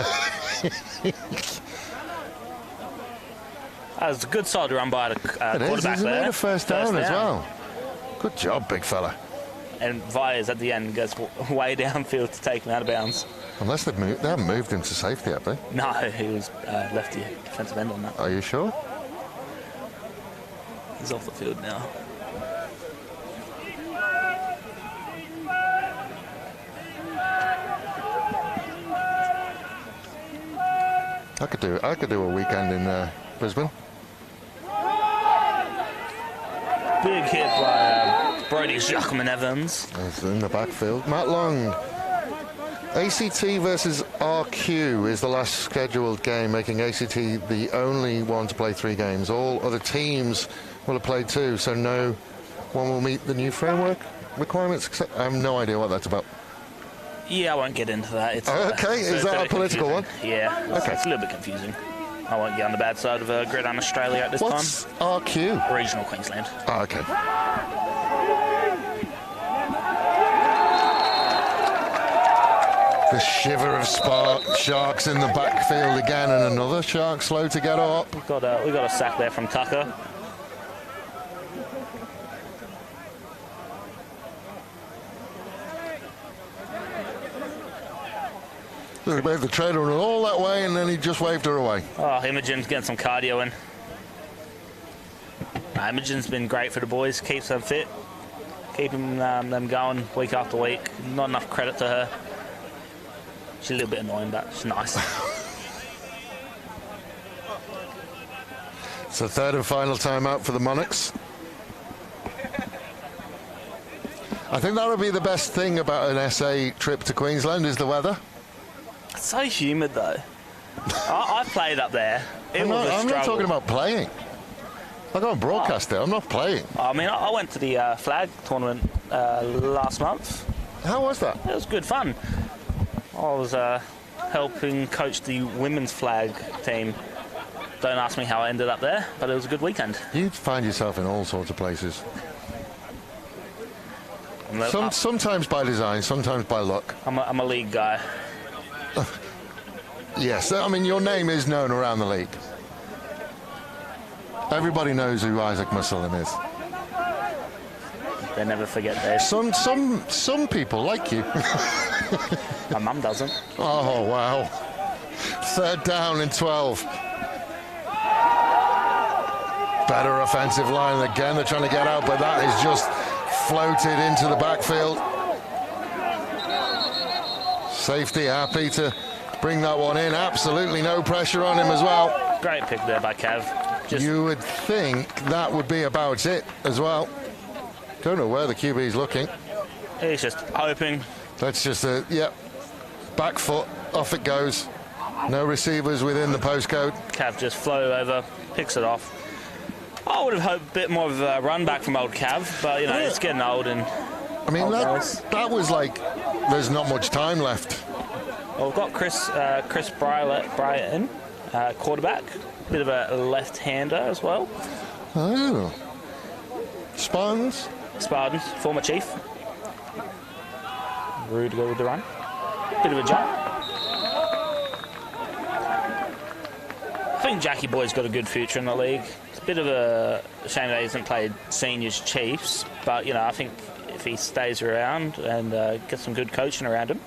That was a good solid run by the It is, quarterback isn't there. it? A first down as well. Good job, big fella. And Vyers at the end goes way downfield to take him out of bounds. Unless they've moved, they haven't moved him to safety, have they? No, he was lefty defensive end on that. Are you sure? He's off the field now. I could do a weekend in Brisbane. Big hit by Brody Jacquemin Evans. It's in the backfield. Matt Long. ACT versus RQ is the last scheduled game, making ACT the only one to play 3 games. All other teams will have played 2, so no one will meet the new framework requirements. Except I have no idea what that's about. Yeah, I won't get into that. It's, Okay, it's is that a bit political confusing. Yeah, Okay. it's a little bit confusing. I won't get on the bad side of Gridiron Australia at this What's RQ? time. Regional Queensland. Oh, okay. The shiver of Sharks in the backfield again, and another Shark slow to get up. We got a sack there from Tucker. He made the trailer run all that way, and then he just waved her away. Oh, Imogen's getting some cardio in. Imogen's been great for the boys, keeps them fit, keeping them going week after week. Not enough credit to her. She's a little bit annoying, but she's nice. It's the third and final timeout for the Monarchs. I think that would be the best thing about an SA trip to Queensland is the weather. It's so humid, though. I played up there. I'm not talking about playing. I go and broadcast it. I'm not playing. I mean, I went to the flag tournament last month. How was that? It was good fun. I was helping coach the women's flag team. Don't ask me how I ended up there, but it was a good weekend. You find yourself in all sorts of places. Sometimes by design, sometimes by luck. I'm a league guy. Yes, I mean, your name is known around the league. Everybody knows who Isaac Musselin is. They never forget Dave. Some people like you. My mum doesn't. Oh, wow. Third down and 12. Better offensive line again. They're trying to get out, but that is just floated into the backfield. Safety happy to bring that one in. Absolutely no pressure on him as well. Great pick there by Cav. You would think that would be about it as well. Don't know where the QB's looking. He's just hoping. That's just back foot, off it goes. No receivers within the postcode. Cav just flew over, picks it off. I would have hoped a bit more of a run back from old Cav, but you know, it's getting old and. I mean, Guys. that was like, there's not much time left. Well, we've got Chris Brighton, quarterback, bit of a left-hander as well. Oh. Spartans? Spartans, former chief. Rude to go with the run. Bit of a jump. I think Jackie Boy's got a good future in the league. It's a bit of a shame that he hasn't played seniors Chiefs, but you know, I think if he stays around and gets some good coaching around him,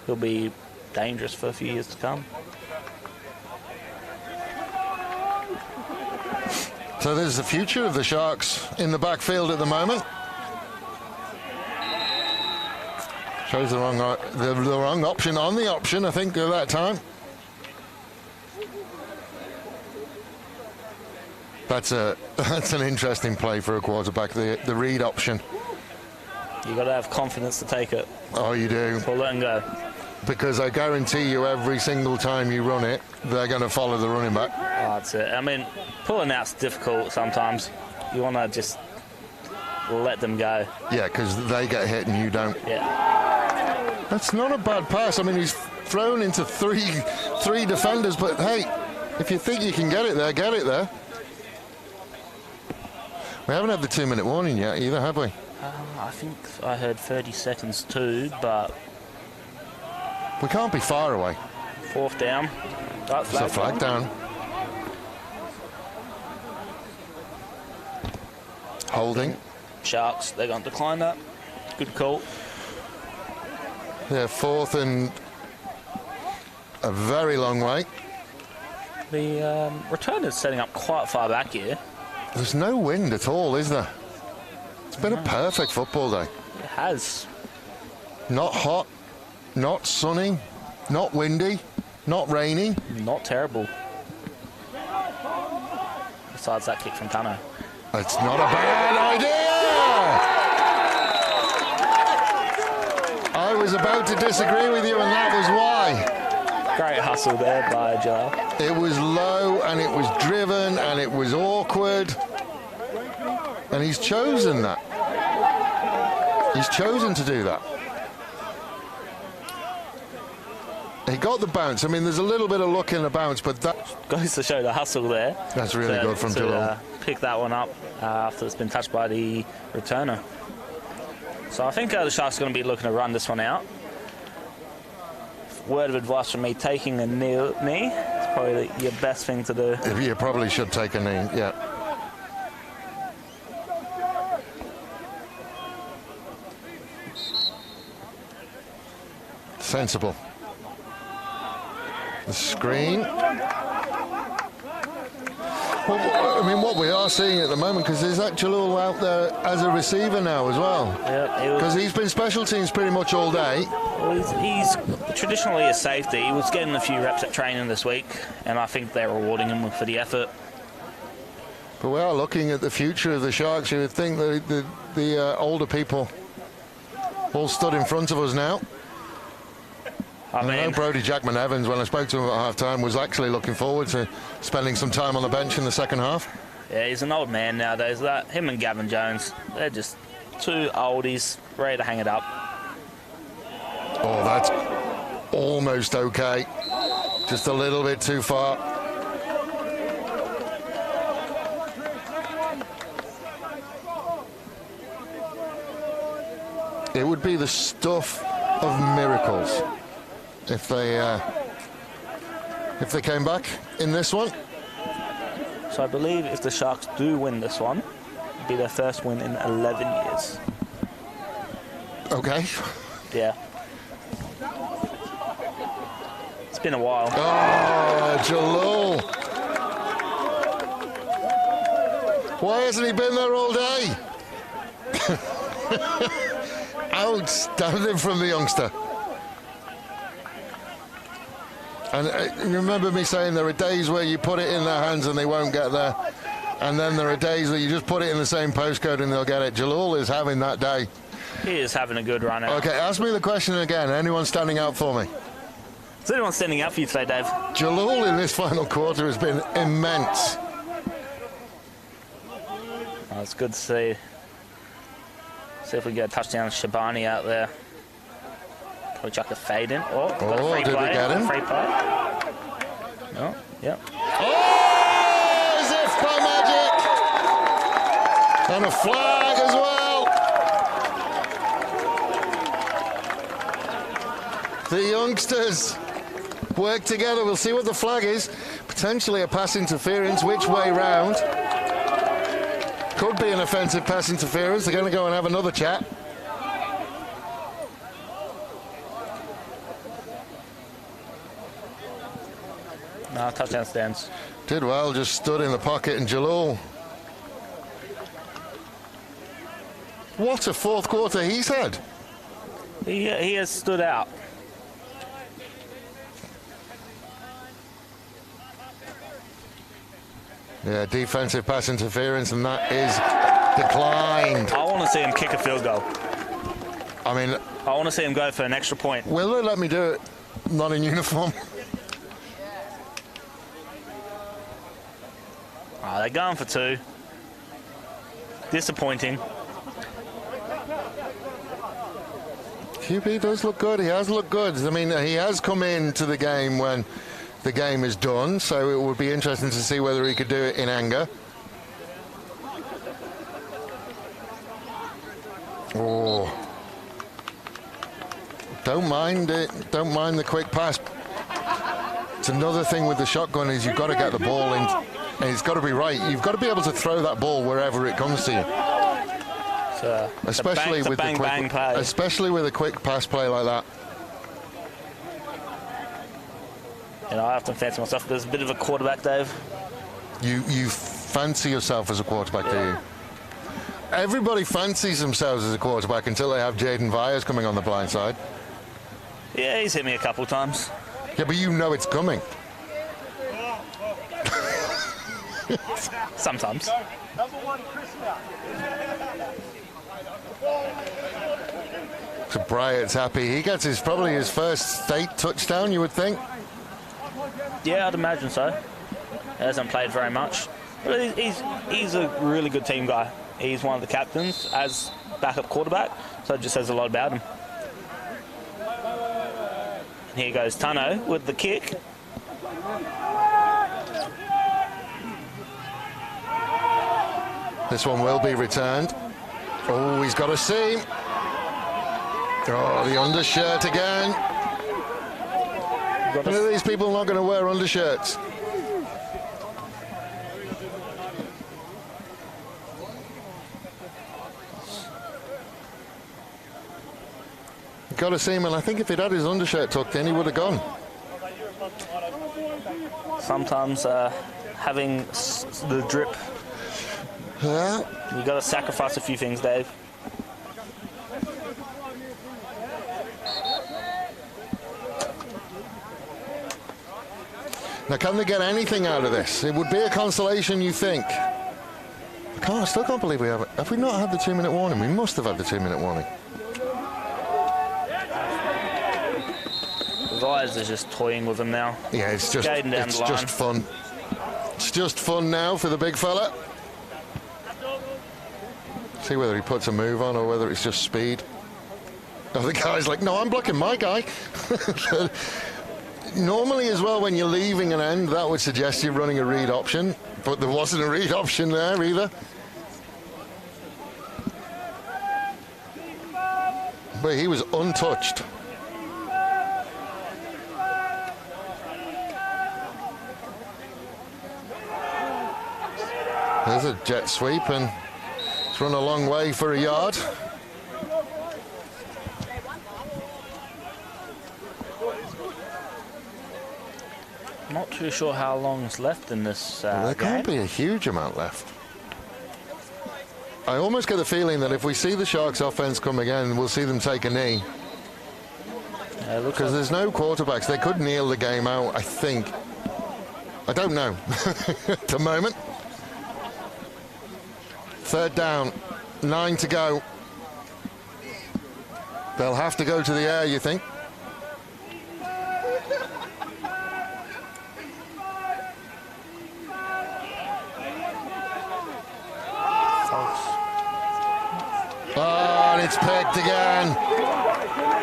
he'll be dangerous for a few years to come. So there's the future of the Sharks in the backfield at the moment. Chose the wrong option on the option, I think, at that time. That's an interesting play for a quarterback, the read option. You got to have confidence to take it. Oh, you do. Or let him go. Because I guarantee you every single time you run it, they're going to follow the running back. Oh, that's it. I mean, pulling out's difficult sometimes. You want to just let them go. Yeah, because they get hit and you don't. Yeah. That's not a bad pass. I mean, he's thrown into three defenders, but hey, if you think you can get it there, get it there. We haven't had the 2-minute warning yet either, have we? I think I heard 30 seconds too, but... We can't be far away. Fourth down. Oh, So flag down. Holding. Sharks, they're going to decline that. Good call. Yeah, fourth and a very long way. The return is setting up quite far back here. There's no wind at all, is there? It's been a perfect football day. It has. Not hot, not sunny, not windy, not rainy. Not terrible. Besides that kick from Tano. It's not a bad idea! I was about to disagree with you, and that was why. Great hustle there by Jar. It was low, and it was driven, and it was awkward. And he's chosen that. He's chosen to do that. He got the bounce. I mean, there's a little bit of luck in the bounce, but that Goes to show the hustle there. That's really good from Jalal. Pick that one up after it's been touched by the returner. So I think the Sharks are going to be looking to run this one out. Word of advice from me, taking a knee is probably your best thing to do. you probably should take a knee, yeah. Sensible. The screen. Well, I mean, what we are seeing at the moment, because there's that Jalal out there as a receiver now as well. Yep, Because he's been special teams pretty much all day. well, he's traditionally a safety. He was getting a few reps at training this week, and I think they're rewarding him for the effort. But we are looking at the future of the Sharks. You would think that the older people all stood in front of us now. I know mean, Brodie Jackman Evans, when I spoke to him at half-time, was actually looking forward to spending some time on the bench in the second half. yeah, he's an old man nowadays. Him and Gavin Jones, they're just two oldies ready to hang it up. Oh, that's almost okay. Just a little bit too far. It would be the stuff of miracles if they came back in this one. So I believe if the Sharks do win this one, it'll be their first win in 11 years. Okay. Yeah. It's been a while. Oh, Jalal. Why hasn't he been there all day? Outstanding from the youngster. And you remember me saying there are days where you put it in their hands and they won't get there. And then there are days that you just put it in the same postcode and they'll get it. Jalal is having that day. He is having a good run out. Okay, ask me the question again. Anyone standing out for me? Is anyone standing out for you today, Dave? Jalal in this final quarter has been immense. It's good to see. See if we get a touchdown. Shabani out there. Probably chuck a fade in. Oh, got a free did play. we get him? Free play. Oh, yep. Oh, as if by magic. And a flag as well. The youngsters work together. We'll see what the flag is. Potentially a pass interference. Which way round? Could be an offensive pass interference. They're going to go and have another chat. No, touchdown stands. Did well, just stood in the pocket, and Jalul. What a fourth quarter he's had. He has stood out. Yeah, defensive pass interference, and that is declined. I want to see him kick a field goal. I mean, I want to see him go for an extra point. will they let me do it? Not in uniform. Oh, they're going for 2. Disappointing. QB does look good. He has looked good. I mean, he has come into the game when the game is done, so it would be interesting to see whether he could do it in anger. Oh. Don't mind it. Don't mind the quick pass. It's another thing with the shotgun is you've got to get the ball in, and it's got to be right. You've got to be able to throw that ball wherever it comes to you. Especially with the quick, especially with a quick pass play like that. You know, I often fancy myself as a bit of a quarterback, Dave. You fancy yourself as a quarterback, do you? Everybody fancies themselves as a quarterback until they have Jaden Vyers coming on the blind side. Yeah, he's hit me a couple times. Yeah, but you know it's coming. Sometimes. So Bryant's happy. He gets probably his first state touchdown, you would think. Yeah, I'd imagine so. He hasn't played very much. But he's a really good team guy. He's one of the captains as backup quarterback, so it just says a lot about him. And here goes Tano with the kick. This one will be returned. Oh, he's got a seam. Oh, the undershirt again. Look at these people not going to wear undershirts. Got a seam, and I think if he'd had his undershirt tucked in, he would have gone. Sometimes having the drip, Yeah. you got to sacrifice a few things, Dave. Now, can they get anything out of this? It would be a consolation, you think. I still can't believe we haven't. Have we not had the 2-minute warning? We must have had the 2-minute warning. The Vyers is just toying with him now. Yeah, it's just fun. It's just fun now for the big fella. See whether he puts a move on or whether it's just speed. Oh, the guy's like, no, I'm blocking my guy. Normally as well, when you're leaving an end, that would suggest you're running a read option, but there wasn't a read option there either. But he was untouched. There's a jet sweep, and it's run a long way for a yard. Not too sure how long's left in this Well, there can't game. be a huge amount left. I almost get the feeling that if we see the Sharks offense come again, we'll see them take a knee. Because there's no quarterbacks. They could kneel the game out, I think. I don't know at the moment. 3rd down, 9 to go. They'll have to go to the air, you think? gets picked again.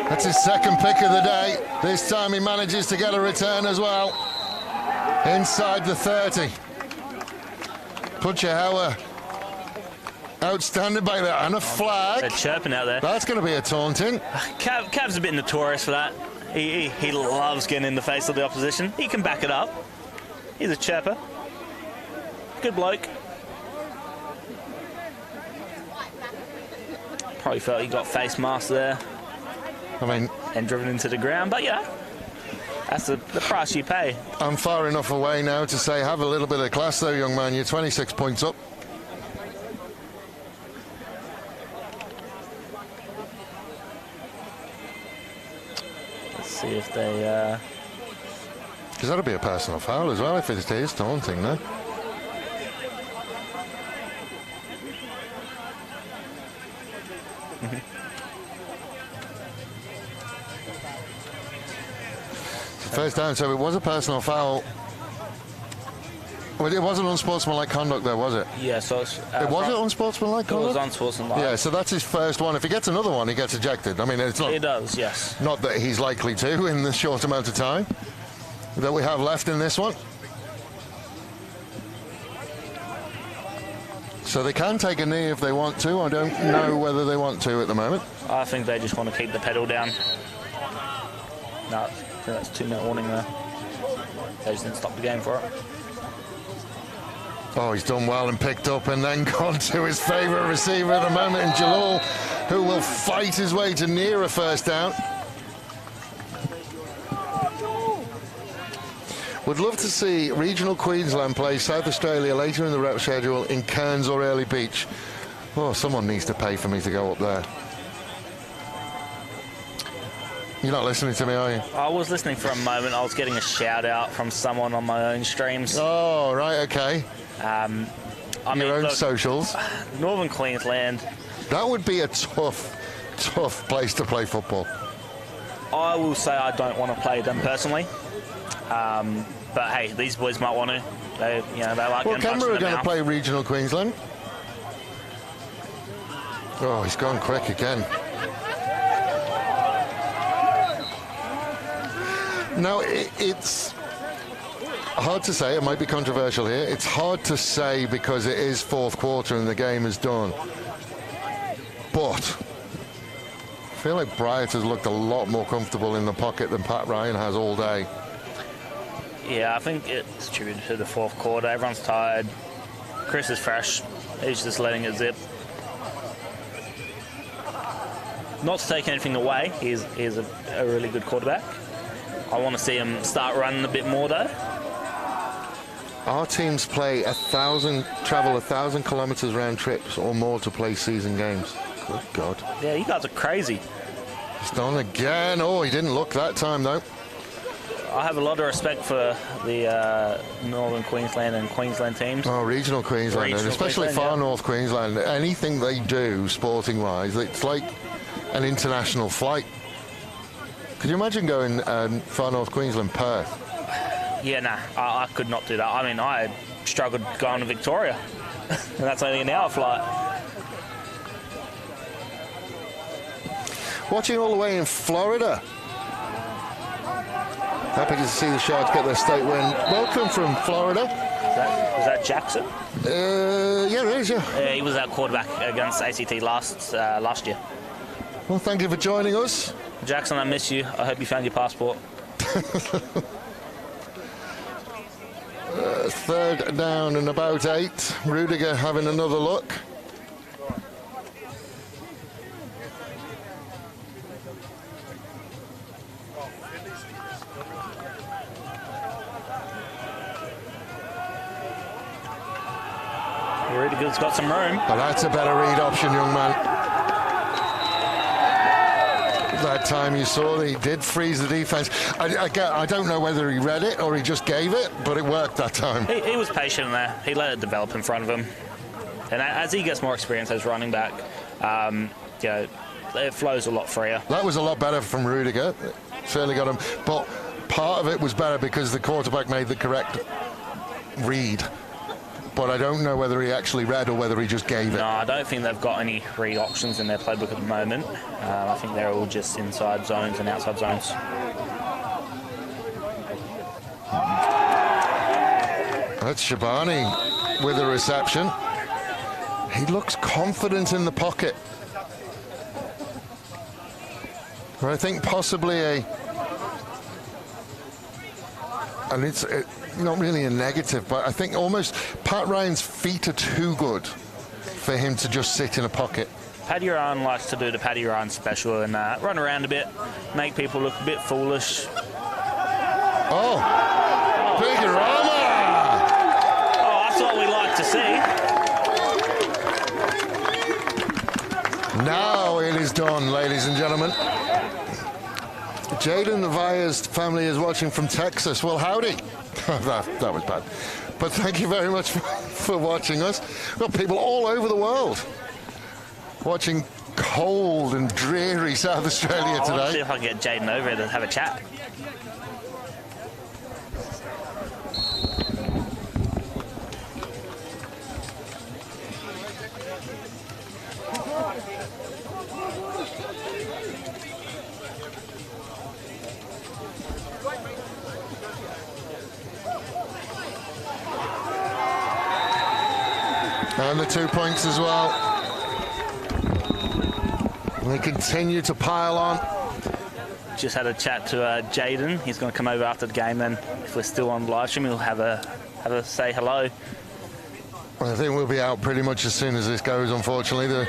That's his second pick of the day. This time he manages to get a return as well. Inside the 30. Puchehower. Outstanding by that, and a flag. They're chirping out there. That's going to be a taunting. Cav's a bit notorious for that. He loves getting in the face of the opposition. He can back it up. He's a chirper. Good bloke. Probably felt he got face masked there. I mean, and driven into the ground, but yeah, that's the price you pay. I'm far enough away now to say have a little bit of class though, young man. You're 26 points up. Let's see if they... Because that'll be a personal foul as well if it is taunting, no? First down, so it was a personal foul. Well, it wasn't unsportsmanlike conduct there, was it? Yeah, so it's... it wasn't unsportsmanlike conduct? It was unsportsmanlike. Yeah, so that's his first one. If he gets another one, he gets ejected. I mean, it's not... He does, yes. Not that he's likely to in the short amount of time that we have left in this one. So they can take a knee if they want to. I don't know whether they want to at the moment. I think they just want to keep the pedal down. No, I think that's 2-minute warning there. They just didn't stop the game for it. Oh, he's done well and picked up and then gone to his favourite receiver at the moment in Jalal, who will fight his way to near a first down. Would love to see regional Queensland play South Australia later in the rep schedule in Cairns or Early Beach. Oh, someone needs to pay for me to go up there. You're not listening to me, are you? I was listening for a moment. I was getting a shout out from someone on my own streams. Oh, right, okay. I Your mean, own look, socials. Northern Queensland. That would be a tough place to play football. I will say I don't want to play them personally. But hey, these boys might want to. They like. Well, getting punched Canberra in are the going to mouth. play regional Queensland. Oh, he's gone quick again. No, it's hard to say. It might be controversial here. It's hard to say because it is fourth quarter and the game is done. But I feel like Bryant has looked a lot more comfortable in the pocket than Pat Ryan has all day. Yeah, I think it's attributed to the fourth quarter. Everyone's tired. Chris is fresh. He's just letting it zip. Not to take anything away, he's a really good quarterback. I want to see him start running a bit more though. Our teams play travel 1,000 kilometres round trips or more to play season games. Good God. Yeah, you guys are crazy. It's done again. Oh, he didn't look that time though. I have a lot of respect for the Northern Queensland and Queensland teams. Oh, regional Queensland, Regional and especially Queensland, far yeah. north Queensland. Anything they do sporting-wise, it's like an international flight. Could you imagine going far north Queensland, Perth? Yeah, nah, I could not do that. I mean, I struggled going to Victoria, and that's only an hour flight. Watching all the way in Florida. Happy to see the Sharks get their state win. Welcome from Florida. Is that Jackson? Yeah, it is, yeah. Yeah, he was our quarterback against ACT last year. Well, thank you for joining us. Jackson, I miss you. I hope you found your passport. Third down and about 8. Rudiger having another look. Rudiger's got some room. But that's a better read option, young man. That time you saw that he did freeze the defense. I don't know whether he read it or he just gave it, but it worked that time. He was patient there. He let it develop in front of him. And as he gets more experience as running back, it flows a lot freer. That was a lot better from Rudiger. Certainly got him. But part of it was better because the quarterback made the correct read. but I don't know whether he actually read or whether he just gave it. No, I don't think they've got any read options in their playbook at the moment. I think they're all just inside zones and outside zones. That's Shabani with a reception. He looks confident in the pocket. I think possibly and it's not really a negative, but I think almost Pat Ryan's feet are too good for him to just sit in a pocket. Paddy Ryan likes to do the Paddy Ryan special and run around a bit, make people look a bit foolish. Oh, big Rama! Oh, that's what we like to see. Now it is done, ladies and gentlemen. Jaden Vaya's family is watching from Texas. Well, howdy. that was bad. But thank you very much for watching us. We've got people all over the world watching cold and dreary South Australia I'll today. see if I can get Jaden over here to have a chat. And the 2 points as well. They continue to pile on. Just had a chat to Jaden. He's going to come over after the game, and if we're still on live stream, he'll have a say hello. I think we'll be out pretty much as soon as this goes, unfortunately. The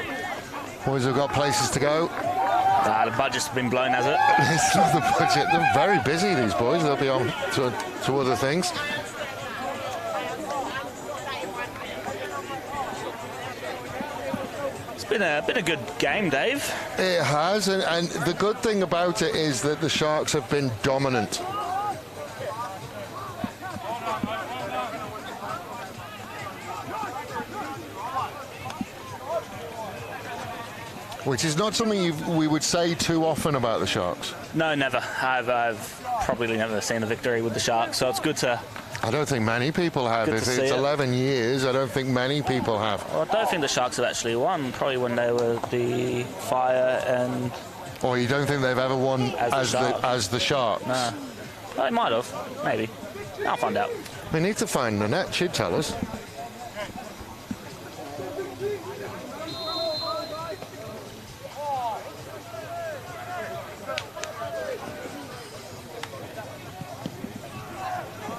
boys have got places to go. The budget's been blown, has it? It's not the budget. They're very busy, these boys. They'll be on to other things. Been a good game, Dave. It has, and the good thing about it is that the Sharks have been dominant. Which is not something we would say too often about the Sharks. No, never. I've probably never seen a victory with the Sharks, so it's good to... I don't think many people have. If it's 11 years, I don't think many people have. Well, I don't think the Sharks have actually won, probably when they were the Fire and... Or you don't think they've ever won as the Sharks? No. Well, they might have, maybe. I'll find out. We need to find Nanette, she'd tell us.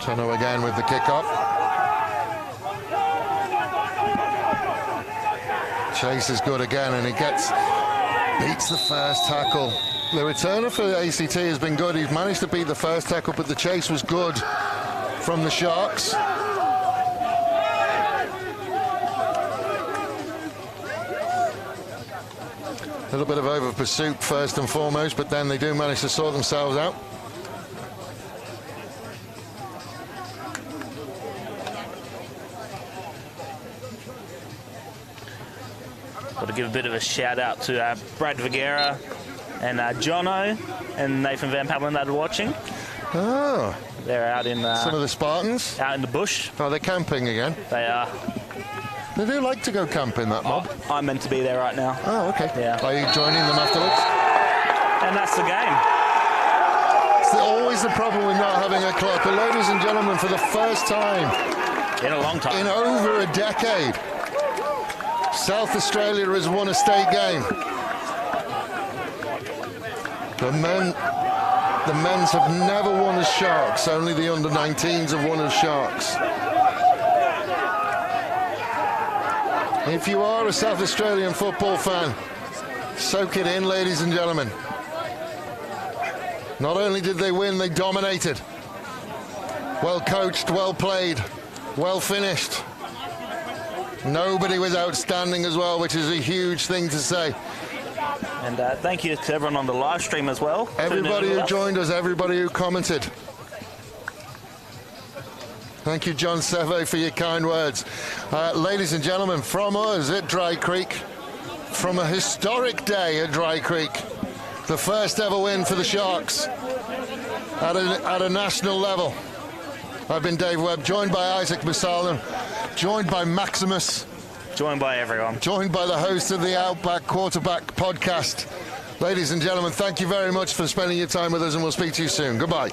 Tono again with the kick-off. Chase is good again, and he beats the first tackle. The returner for the ACT has been good. He's managed to beat the first tackle, but the chase was good from the Sharks. A little bit of over pursuit first and foremost, but then they do manage to sort themselves out. Got to give a bit of a shout out to Brad Vigera and Jono and Nathan Van Pamelen that are watching. Oh. They're out in... some of the Spartans? Out in the bush. Oh, they're camping again. They are. They do like to go camping, that mob. Oh, I'm meant to be there right now. Oh, okay. Yeah. Are you joining them afterwards? And that's the game. It's always the problem with not having a clock. But ladies and gentlemen, for the first time... In a long time. In over a decade, South Australia has won a state game. The men's have never won as Sharks. Only the under-19s have won as Sharks. If you are a South Australian football fan, soak it in, ladies and gentlemen. Not only did they win, they dominated. Well coached, well played, well finished. Nobody was outstanding as well, which is a huge thing to say. And thank you to everyone on the live stream as well. Everybody who joined us, everybody who commented. Thank you, John Seve, for your kind words. Ladies and gentlemen, from us at Dry Creek, from a historic day at Dry Creek, the first ever win for the Sharks at a national level. I've been Dave Webb, joined by Isaac Musalim. joined by Maximus, Joined by everyone. joined by the host of the Outback Quarterback podcast. Ladies and gentlemen, thank you very much for spending your time with us, and we'll speak to you soon. Goodbye.